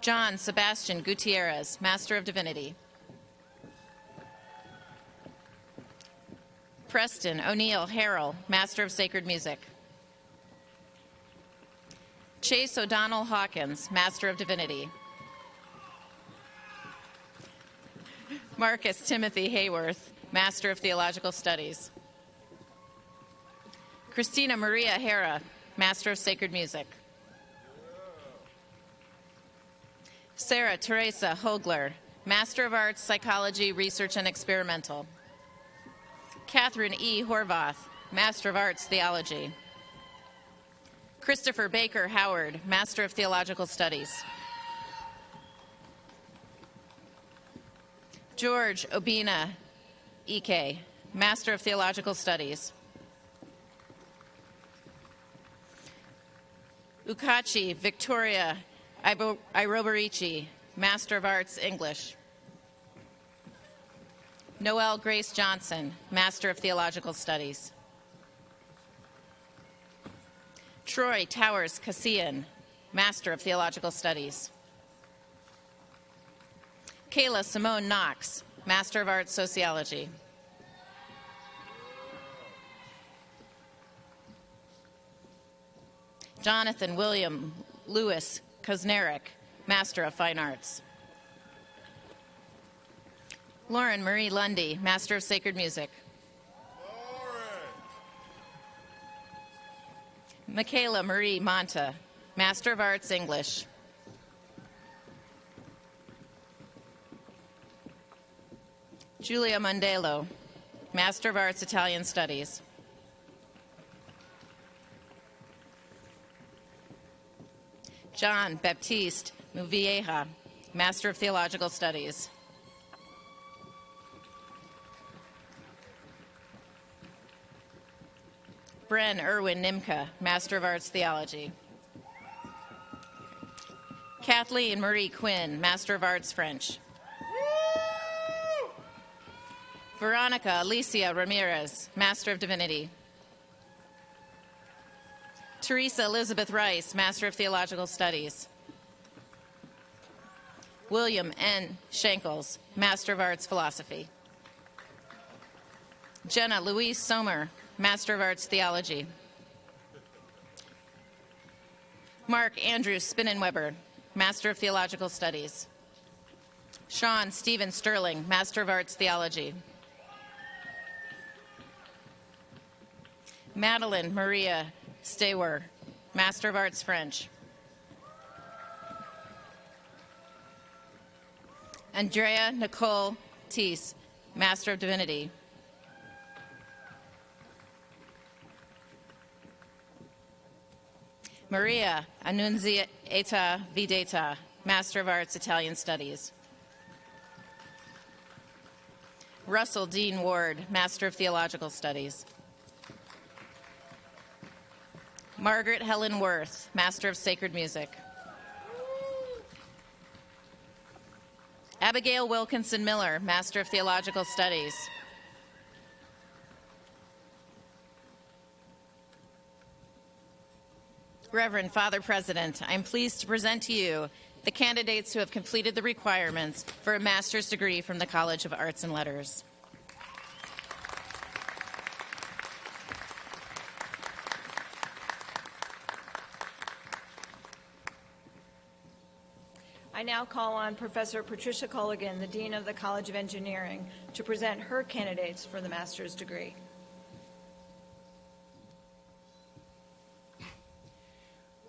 John Sebastian Gutierrez, Master of Divinity. Preston O'Neill Harrell, Master of Sacred Music. Chase O'Donnell Hawkins, Master of Divinity. Marcus Timothy Hayworth, Master of Theological Studies. Christina Maria Hera, Master of Sacred Music. Sarah Teresa Hogler, Master of Arts, Psychology, Research, and Experimental. Catherine E. Horvath, Master of Arts, Theology. Christopher Baker Howard, Master of Theological Studies. George Obina Ike, Master of Theological Studies. Ukachi Victoria Irobarichi, Master of Arts, English. Noelle Grace Johnson, Master of Theological Studies. Troy Towers Cassian, Master of Theological Studies. Kayla Simone Knox, Master of Arts, Sociology. Jonathan William Lewis Koznerek, Master of Fine Arts. Lauren Marie Lundy, Master of Sacred Music. Michaela Marie Monta, Master of Arts, English. Julia Mondelo, Master of Arts, Italian Studies. John Baptiste Muvieja, Master of Theological Studies. Bren Irwin Nimka, Master of Arts, Theology. Kathleen Marie Quinn, Master of Arts, French. Veronica Alicia Ramirez, Master of Divinity. Teresa Elizabeth Rice, Master of Theological Studies. William N. Shankles, Master of Arts, Philosophy. Jenna Louise Sommer, Master of Arts, Theology. Mark Andrew Spinnenweber, Master of Theological Studies. Sean Stephen Sterling, Master of Arts, Theology. Madeline Maria Stewer, Master of Arts, French. Andrea Nicole Teese, Master of Divinity. Maria Annunziata Videta, Master of Arts, Italian Studies. Russell Dean Ward, Master of Theological Studies. Margaret Helen Worth, Master of Sacred Music. Abigail Wilkinson Miller, Master of Theological Studies. Reverend Father President, I'm pleased to present to you the candidates who have completed the requirements for a master's degree from the College of Arts and Letters. I now call on Professor Patricia Culligan, the Dean of the College of Engineering, to present her candidates for the master's degree.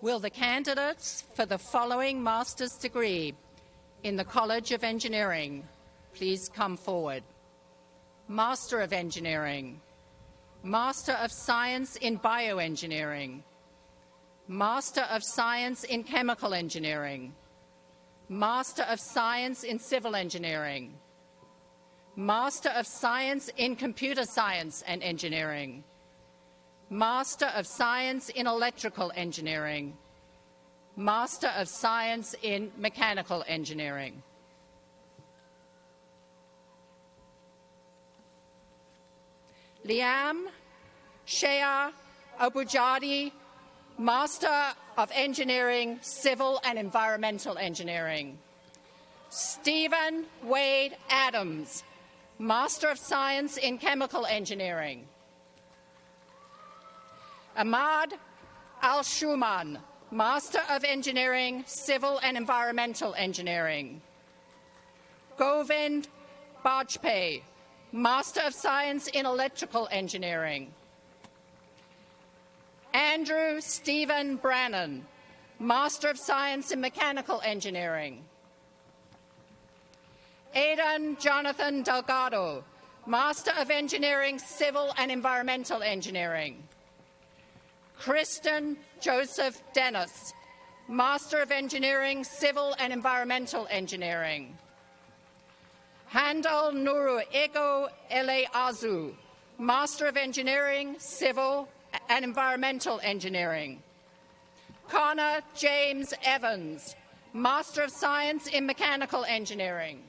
Will the candidates for the following master's degree in the College of Engineering please come forward? Master of Engineering, Master of Science in Bioengineering, Master of Science in Chemical Engineering, Master of Science in Civil Engineering, Master of Science in Computer Science and Engineering, Master of Science in Electrical Engineering, Master of Science in Mechanical Engineering. Liam Shea Abujadi, Master of Engineering, Civil and Environmental Engineering. Stephen Wade Adams, Master of Science in Chemical Engineering. Ahmad Al-Shuman, Master of Engineering, Civil and Environmental Engineering. Govind Bajpayee, Master of Science in Electrical Engineering. Andrew Stephen Brannan, Master of Science in Mechanical Engineering. Aidan Jonathan Delgado, Master of Engineering, Civil and Environmental Engineering. Kristen Joseph Dennis, Master of Engineering, Civil and Environmental Engineering. Handel Nuru Ego Eleazu, Master of Engineering, Civil and Environmental Engineering. Connor James Evans, Master of Science in Mechanical Engineering.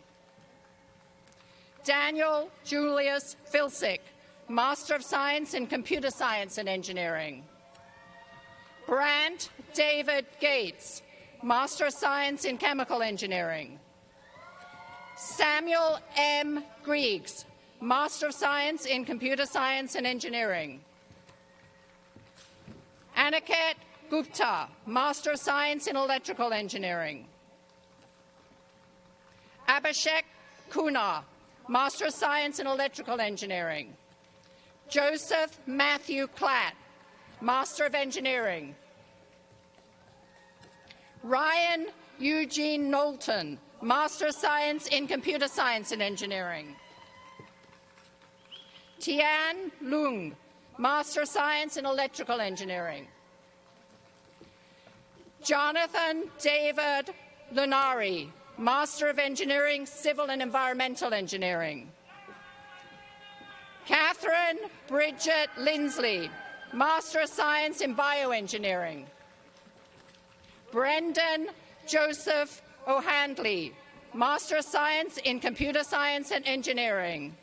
Daniel Julius Filsick, Master of Science in Computer Science and Engineering. Brant David Gates, Master of Science in Chemical Engineering. Samuel M. Griggs, Master of Science in Computer Science and Engineering. Aniket Gupta, Master of Science in Electrical Engineering. Abhishek Kuna, Master of Science in Electrical Engineering. Joseph Matthew Klatt, Master of Engineering. Ryan Eugene Knowlton, Master of Science in Computer Science and Engineering. Tian Lung, Master of Science in Electrical Engineering. Jonathan David Lunari, Master of Engineering, Civil and Environmental Engineering. Catherine Bridget Lindsley, Master of Science in Bioengineering. Brendan Joseph O'Handley, Master of Science in Computer Science and Engineering.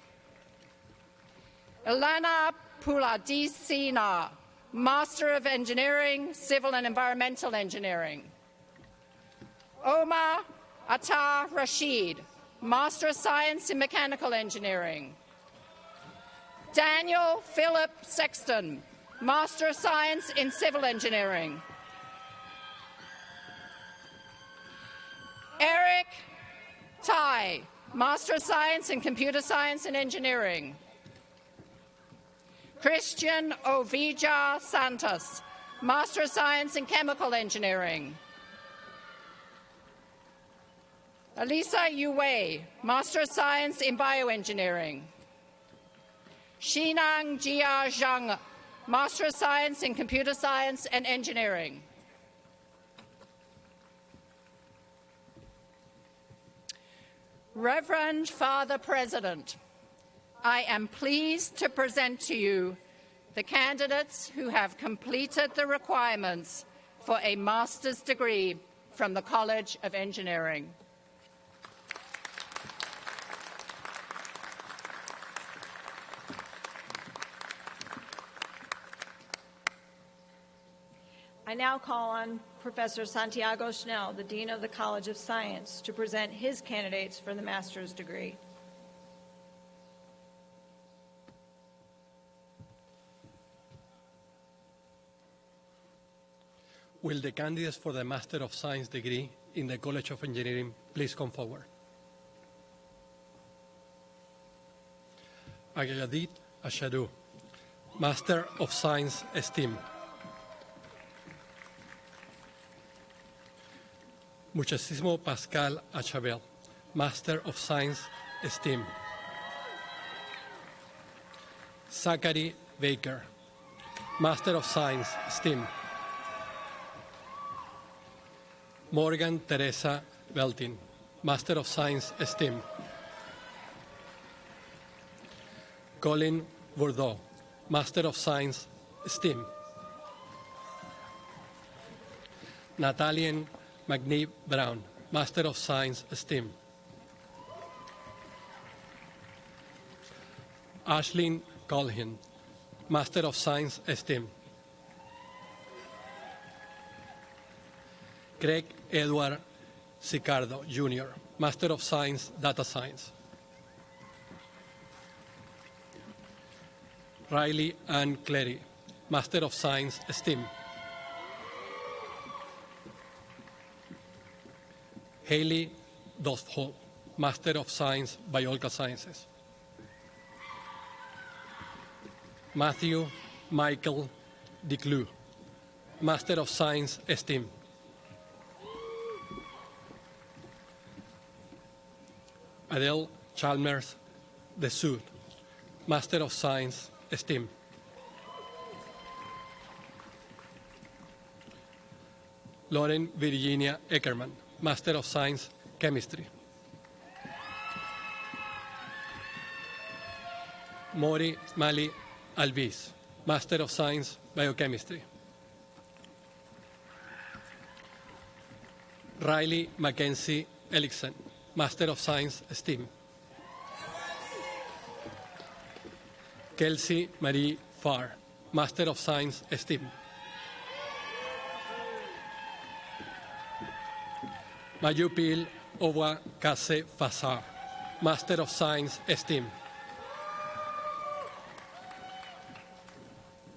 Ilana Puladisina, Master of Engineering, Civil and Environmental Engineering. Omar Attar Rashid, Master of Science in Mechanical Engineering. Daniel Philip Sexton, Master of Science in Civil Engineering. Eric Tai, Master of Science in Computer Science and Engineering. Christian Ovija Santos, Master of Science in Chemical Engineering. Elisa Yue, Master of Science in Bioengineering. Xinang Jia Zhang, Master of Science in Computer Science and Engineering. Reverend Father President, I am pleased to present to you the candidates who have completed the requirements for a master's degree from the College of Engineering. I now call on Professor Santiago Schnell, the Dean of the College of Science, to present his candidates for the master's degree. Will the candidates for the Master of Science degree in the College of Engineering please come forward? Agayadit Ashadu, Master of Science STEAM. Muchísimo Pascal Achabel, Master of Science STEAM. Zachary Baker, Master of Science STEAM. Morgan Teresa Beltin, Master of Science STEAM. Colin Bourdeau, Master of Science STEAM. Natalien McNeeve Brown, Master of Science, STEM. Ashlyn Colhin, Master of Science, STEM. Craig Edward Sicardo, Jr., Master of Science, Data Science. Riley Ann Clery, Master of Science, STEM. Haley Dosthol, Master of Science, Biological Sciences. Matthew Michael Declue, Master of Science, STEM. Adele Chalmers de Sud, Master of Science, STEM. Lauren Virginia Eckerman, Master of Science, Chemistry. Mori Mali Alvis, Master of Science, Biochemistry. Riley Mackenzie Ellickson, Master of Science, STEM. Kelsey Marie Farr, Master of Science, STEM. Mayupil Owa Kase Fasar, Master of Science, STEM.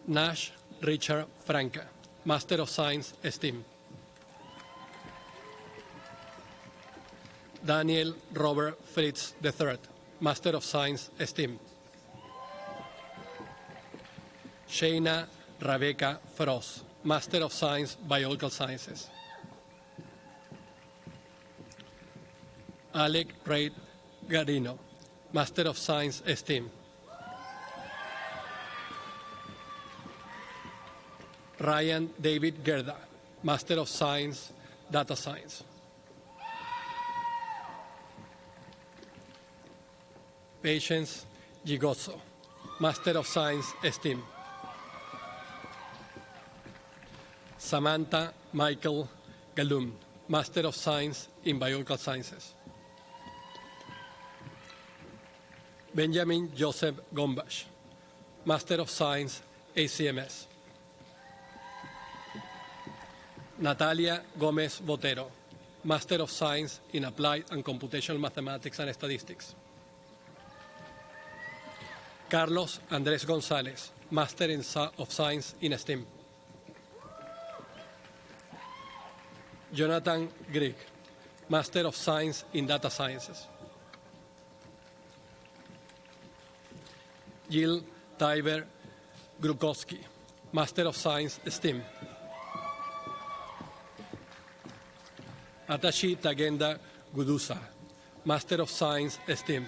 Nash Richard Franca, Master of Science, STEM. Daniel Robert Fritz III, Master of Science, STEM. Shayna Rebecca Frost, Master of Science, Biological Sciences. Alec Ray Garino, Master of Science, STEM. Ryan David Gerda, Master of Science, Data Science. Patience Gigoso, Master of Science, STEM. Samantha Michael Galum, Master of Science in Biological Sciences. Benjamin Joseph Gombash, Master of Science, ACMS. Natalia Gomez Botero, Master of Science in Applied and Computational Mathematics and Statistics. Carlos Andrés González, Master of Science in STEM. Jonathan Grieg, Master of Science in Data Sciences. Jill Tyber Grukowski, Master of Science, STEM. Atashi Tagenda Gudusa, Master of Science, STEM.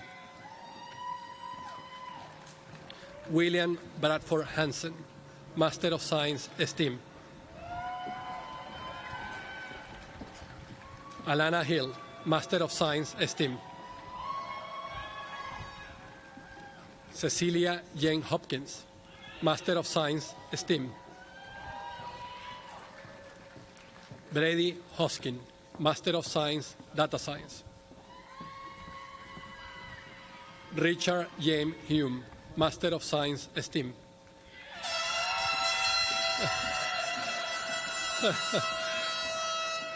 William Bradford Hansen, Master of Science, STEM. Alana Hill, Master of Science, STEM. Cecilia Jane Hopkins, Master of Science, STEM. Brady Hoskin, Master of Science, Data Science. Richard James Hume, Master of Science, STEM.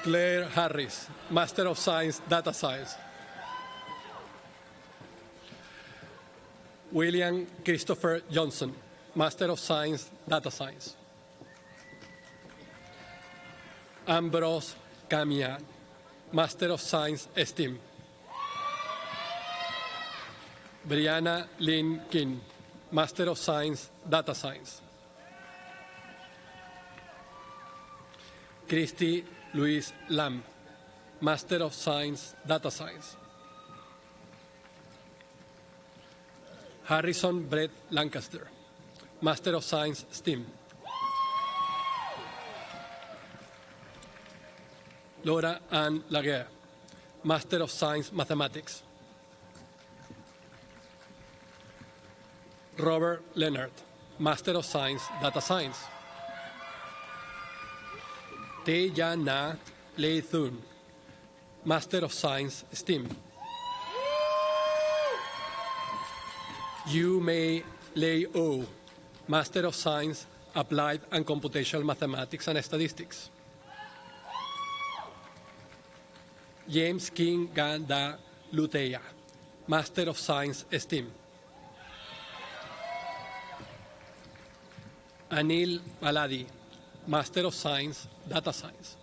Claire Harris, Master of Science, Data Science. William Christopher Johnson, Master of Science, Data Science. Ambrose Camian, Master of Science, STEM. Brianna Lynn King, Master of Science, Data Science. Christy Louise Lamb, Master of Science, Data Science. Harrison Brett Lancaster, Master of Science, STEM. Laura Ann Laguerre, Master of Science, Mathematics. Robert Leonard, Master of Science, Data Science. Te Ya Na Le Thun, Master of Science, STEAM. Yu Mei Lei O, Master of Science, Applied and Computational Mathematics and Statistics. James King Ganda Luteya, Master of Science, STEAM. Anil Baladi, Master of Science, Data Science.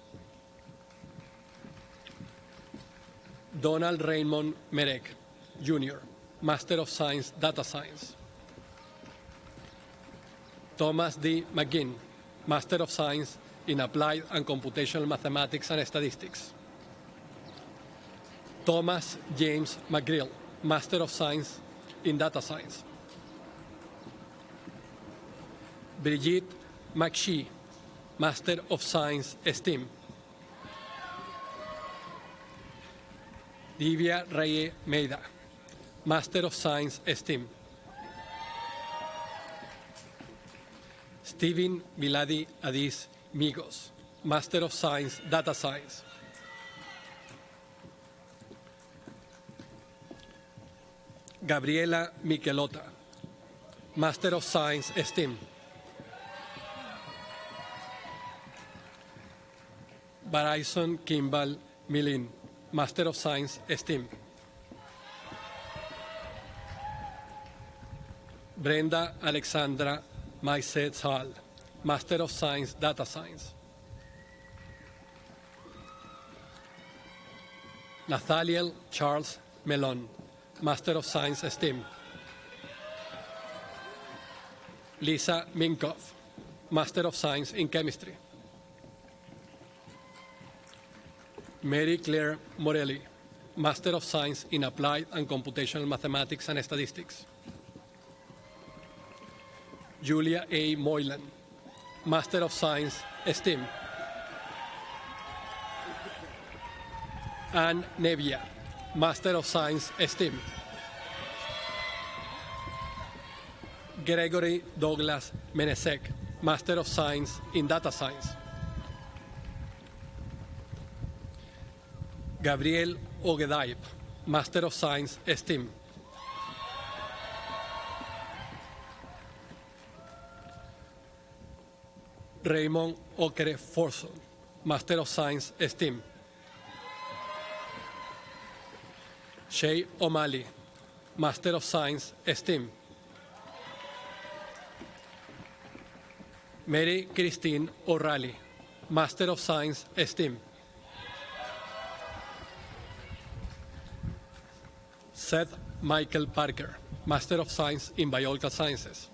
Donald Raymond Merek, Jr., Master of Science, Data Science. Thomas D. McGinn, Master of Science in Applied and Computational Mathematics and Statistics. Thomas James McGrill, Master of Science in Data Science. Brigitte McShee, Master of Science, STEAM. Divya Reye Meida, Master of Science, STEAM. Stephen Viladi Adis Migos, Master of Science, Data Science. Gabriela Michelota, Master of Science, STEAM. Bryson Kimball Milin, Master of Science, STEAM. Brenda Alexandra Maiset Hall, Master of Science, Data Science. Nathaniel Charles Melon, Master of Science, STEAM. Lisa Minkoff, Master of Science in Chemistry. Mary Claire Morelli, Master of Science in Applied and Computational Mathematics and Statistics. Julia A. Moylan, Master of Science, STEAM. Anne Nevia, Master of Science, STEAM. Gregory Douglas Menesek, Master of Science in Data Science. Gabriel Ogedaip, Master of Science, STEAM. Raymond Okere Forson, Master of Science, STEAM. Shay O'Malley, Master of Science, STEAM. Mary Christine O'Reilly, Master of Science, STEAM. Seth Michael Parker, Master of Science in Biological Sciences.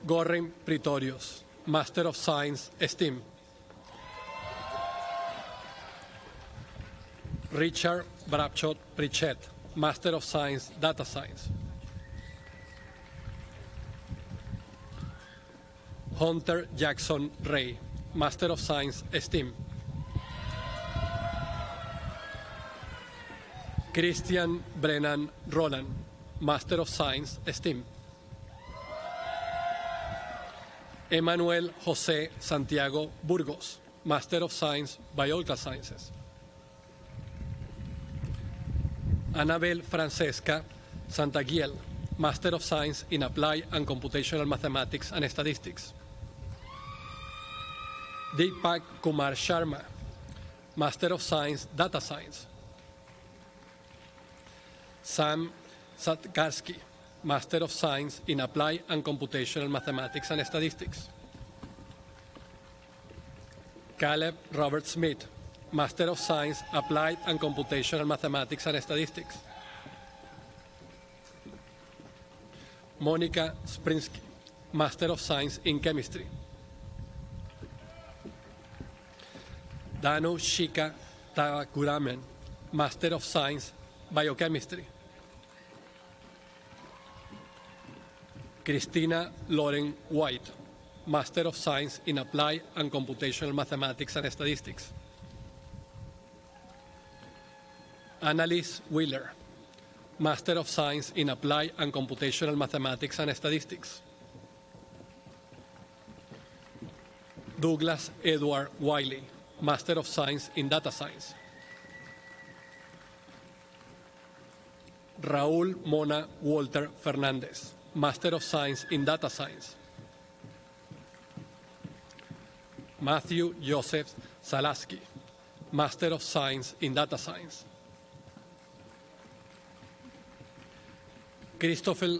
Gorin Pretorius, Master of Science, STEAM. Richard Brapchot Pritchett, Master of Science, Data Science. Hunter Jackson Ray, Master of Science, STEAM. Christian Brennan Roland, Master of Science, STEAM. Emmanuel José Santiago Burgos, Master of Science, Biological Sciences. Annabel Francesca Santaguiel, Master of Science in Applied and Computational Mathematics and Statistics. Deepak Kumar Sharma, Master of Science, Data Science. Sam Satkarsky, Master of Science in Applied and Computational Mathematics and Statistics. Caleb Robert Smith, Master of Science, Applied and Computational Mathematics and Statistics. Monica Sprinsky, Master of Science in Chemistry. Danu Shika Takuramen, Master of Science, Biochemistry. Christina Lauren White, Master of Science in Applied and Computational Mathematics and Statistics. Annalise Wheeler, Master of Science in Applied and Computational Mathematics and Statistics. Douglas Edward Wiley, Master of Science in Data Science. Raúl Mona Walter Fernández, Master of Science in Data Science. Matthew Joseph Salaski, Master of Science in Data Science. Christopher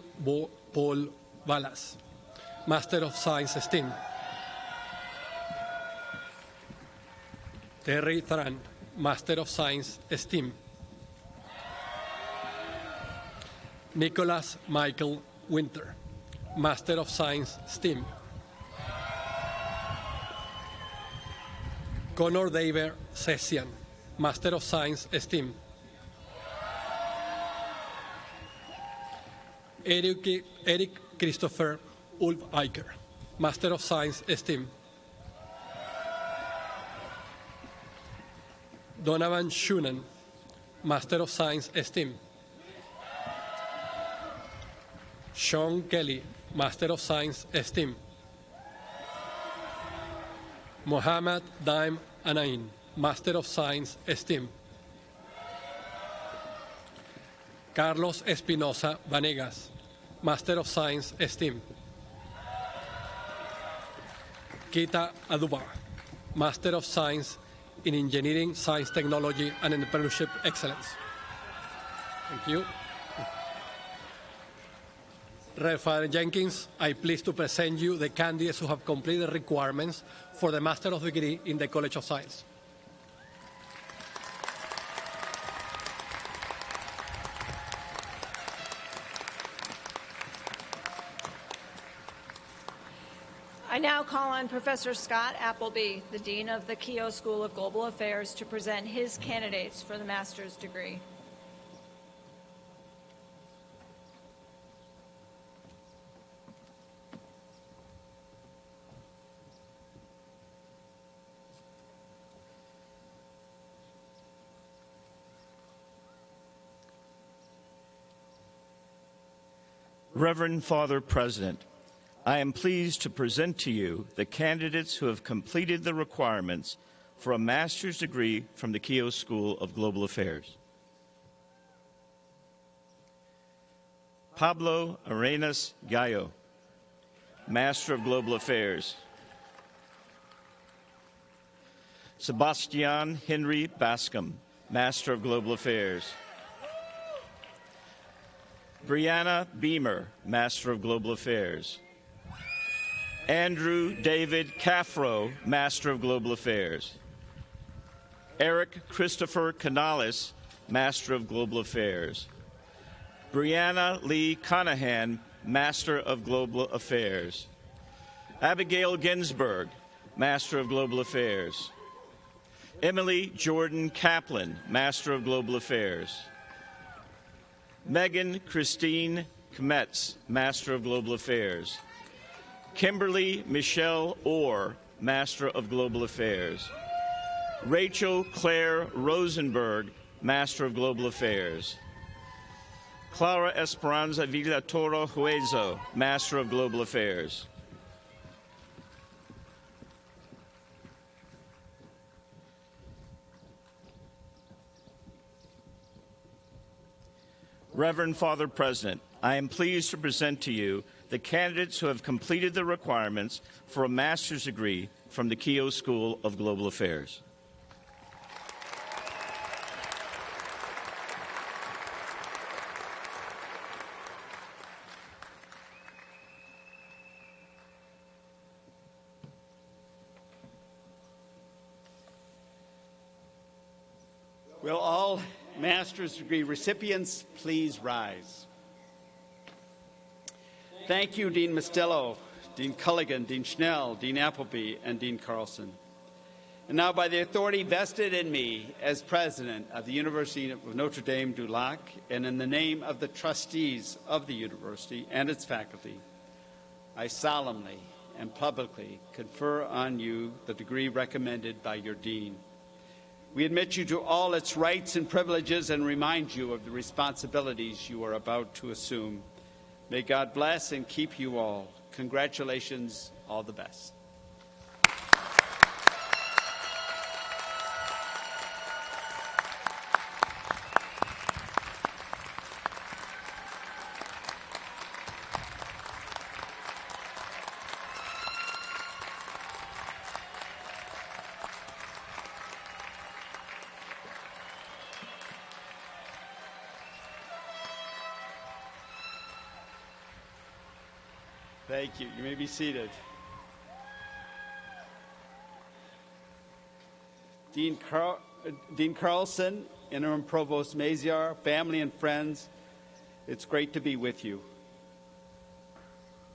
Paul Wallace, Master of Science STEM. Terry Tran, Master of Science STEM. Nicholas Michael Winter, Master of Science STEM. Connor David Sessian, Master of Science STEM. Eric Christopher Ulf Eicher, Master of Science STEM. Donovan Shunan, Master of Science STEM. Sean Kelly, Master of Science STEM. Mohammad Daim Anain, Master of Science STEM. Carlos Espinosa Vanegas, Master of Science STEM. Kita Aduba, Master of Science in Engineering, Science, Technology, and Entrepreneurship Excellence. Thank you. Reverend Father Jenkins, I'm pleased to present you the candidates who have completed the requirements for the Master of Degree in the College of Science. I now call on Professor Scott Appleby, the Dean of the Keough School of Global Affairs, to present his candidates for the master's degree. Reverend Father President, I am pleased to present to you the candidates who have completed the requirements for a master's degree from the Keough School of Global Affairs. Pablo Arenas Gallo, Master of Global Affairs. Sebastian Henry Bascom, Master of Global Affairs. Brianna Beamer, Master of Global Affairs. Andrew David Caffro, Master of Global Affairs. Eric Christopher Canales, Master of Global Affairs. Brianna Lee Conahan, Master of Global Affairs. Abigail Ginsburg, Master of Global Affairs. Emily Jordan Kaplan, Master of Global Affairs. Megan Christine Kmetz, Master of Global Affairs. Kimberly Michelle Orr, Master of Global Affairs. Rachel Claire Rosenberg, Master of Global Affairs. Clara Esperanza Villatoro Huezo, Master of Global Affairs. Reverend Father President, I am pleased to present to you the candidates who have completed the requirements for a master's degree from the Keough School of Global Affairs. Will all master's degree recipients please rise? Thank you, Dean Mostello, Dean Culligan, Dean Schnell, Dean Appleby, and Dean Carlson. And now, by the authority vested in me as president of the University of Notre Dame du Lac, and in the name of the trustees of the university and its faculty, I solemnly and publicly confer on you the degree recommended by your dean. We admit you to all its rights and privileges and remind you of the responsibilities you are about to assume. May God bless and keep you all. Congratulations, all the best. Thank you. You may be seated. Dean Carlson, Interim Provost Maziar, family and friends, it's great to be with you.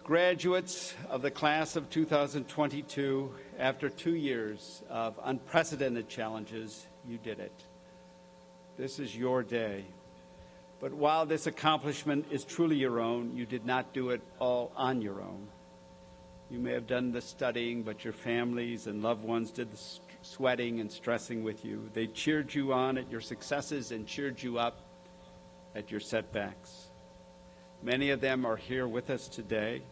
Graduates of the class of 2022, after 2 years of unprecedented challenges, you did it. This is your day. But while this accomplishment is truly your own, you did not do it all on your own. You may have done the studying, but your families and loved ones did the sweating and stressing with you. They cheered you on at your successes and cheered you up at your setbacks. Many of them are here with us today,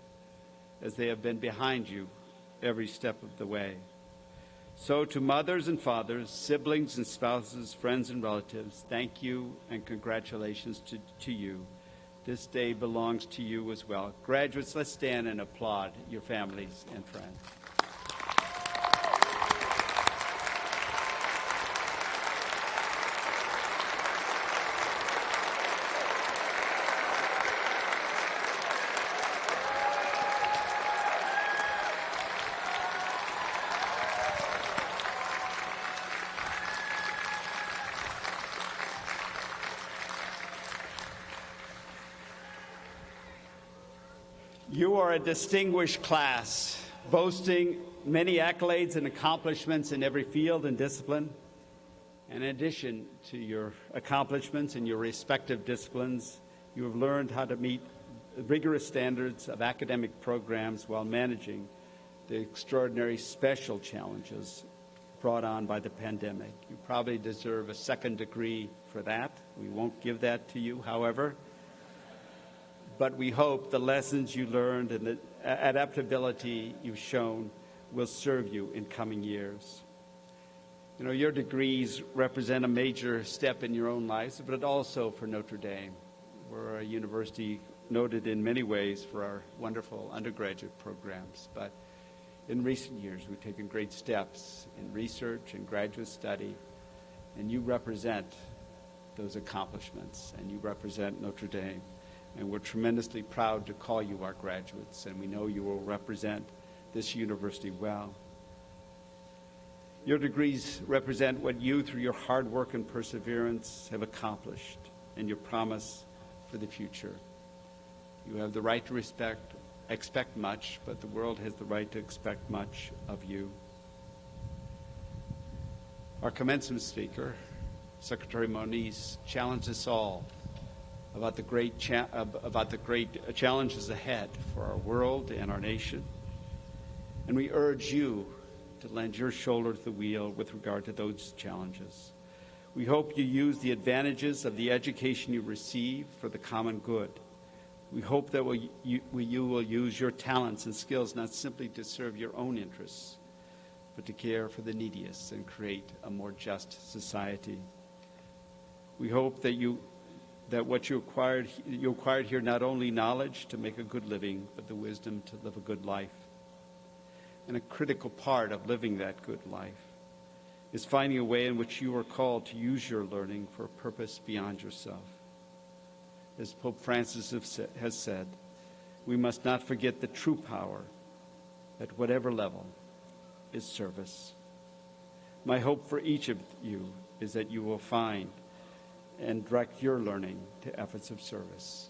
as they have been behind you every step of the way. So to mothers and fathers, siblings and spouses, friends and relatives, thank you and congratulations to you. This day belongs to you as well. Graduates, let's stand and applaud your families and friends. You are a distinguished class, boasting many accolades and accomplishments in every field and discipline. In addition to your accomplishments in your respective disciplines, you have learned how to meet rigorous standards of academic programs while managing the extraordinary special challenges brought on by the pandemic. You probably deserve a second degree for that. We won't give that to you, however. But we hope the lessons you learned and the adaptability you've shown will serve you in coming years. You know, your degrees represent a major step in your own lives, but also for Notre Dame. We're a university noted in many ways for our wonderful undergraduate programs, but in recent years we've taken great steps in research and graduate study, and you represent those accomplishments, and you represent Notre Dame. And we're tremendously proud to call you our graduates, and we know you will represent this university well. Your degrees represent what you, through your hard work and perseverance, have accomplished, and your promise for the future. You have the right to expect much, but the world has the right to expect much of you. Our commencement speaker, Secretary Moniz, challenged us all about the great challenges ahead for our world and our nation. And we urge you to lend your shoulder to the wheel with regard to those challenges. We hope you use the advantages of the education you receive for the common good. We hope that you will use your talents and skills not simply to serve your own interests, but to care for the neediest and create a more just society. We hope that what you acquired here not only knowledge to make a good living, but the wisdom to live a good life. And a critical part of living that good life is finding a way in which you are called to use your learning for a purpose beyond yourself. As Pope Francis has said, we must not forget the true power at whatever level is service. My hope for each of you is that you will find and direct your learning to efforts of service.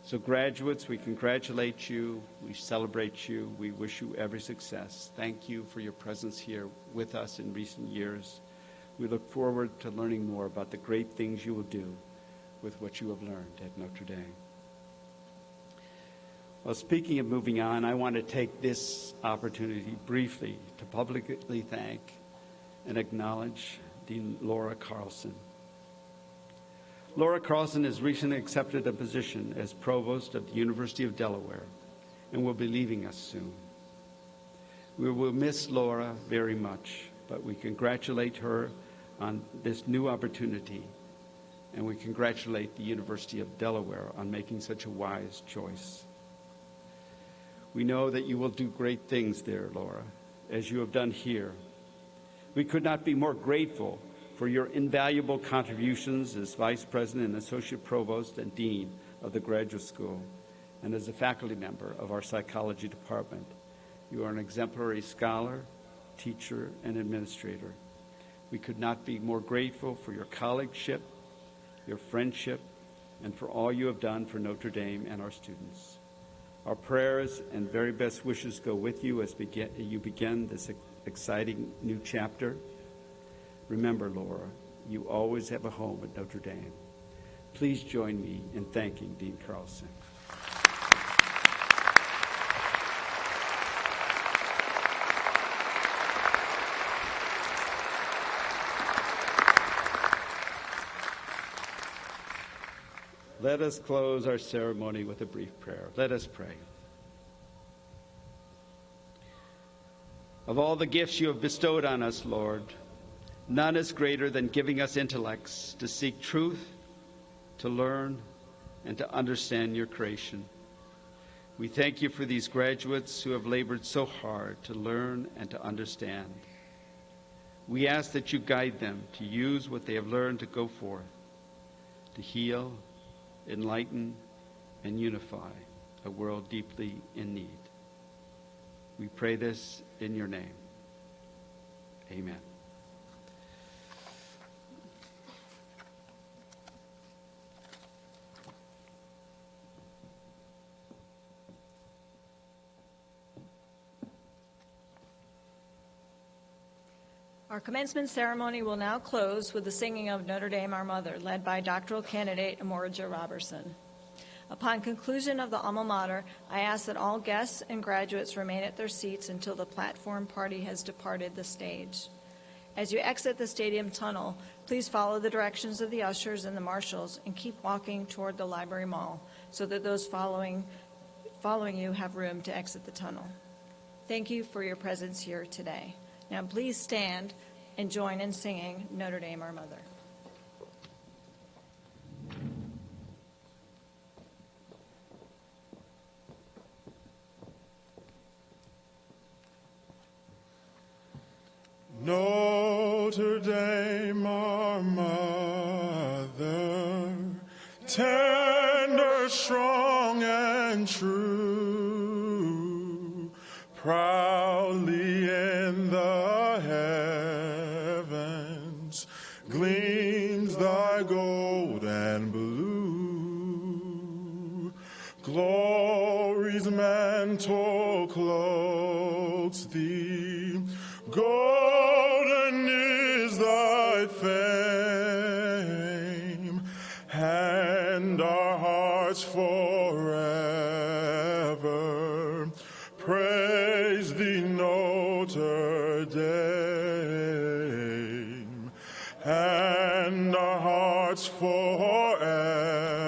So graduates, we congratulate you, we celebrate you, we wish you every success. Thank you for your presence here with us in recent years. We look forward to learning more about the great things you will do with what you have learned at Notre Dame. Well, speaking of moving on, I want to take this opportunity briefly to publicly thank and acknowledge Dean Laura Carlson. Laura Carlson has recently accepted a position as Provost of the University of Delaware and will be leaving us soon. We will miss Laura very much, but we congratulate her on this new opportunity, and we congratulate the University of Delaware on making such a wise choice. We know that you will do great things there, Laura, as you have done here. We could not be more grateful for your invaluable contributions as Vice President and Associate Provost and Dean of the Graduate School, and as a faculty member of our psychology department. You are an exemplary scholar, teacher, and administrator. We could not be more grateful for your colleagueship, your friendship, and for all you have done for Notre Dame and our students. Our prayers and very best wishes go with you as you begin this exciting new chapter. Remember, Laura, you always have a home at Notre Dame. Please join me in thanking Dean Carlson. Let us close our ceremony with a brief prayer. Let us pray. Of all the gifts you have bestowed on us, Lord, none is greater than giving us intellects to seek truth, to learn, and to understand your creation. We thank you for these graduates who have labored so hard to learn and to understand. We ask that you guide them to use what they have learned to go forth, to heal, enlighten, and unify a world deeply in need. We pray this in your name. Amen. Our commencement ceremony will now close with the singing of Notre Dame, Our Mother, led by doctoral candidate Amorja Robertson. Upon conclusion of the alma mater, I ask that all guests and graduates remain at their seats until the platform party has departed the stage. As you exit the stadium tunnel, please follow the directions of the ushers and the marshals and keep walking toward the Library Mall so that those following you have room to exit the tunnel. Thank you for your presence here today. Now please stand and join in singing Notre Dame, Our Mother. Notre Dame, our mother, tender, strong, and true, proudly in the heavens gleams thy gold and blue. Glory's mantle clothes thee, golden is thy fame, and our hearts forever praise thee, Notre Dame, and our hearts forever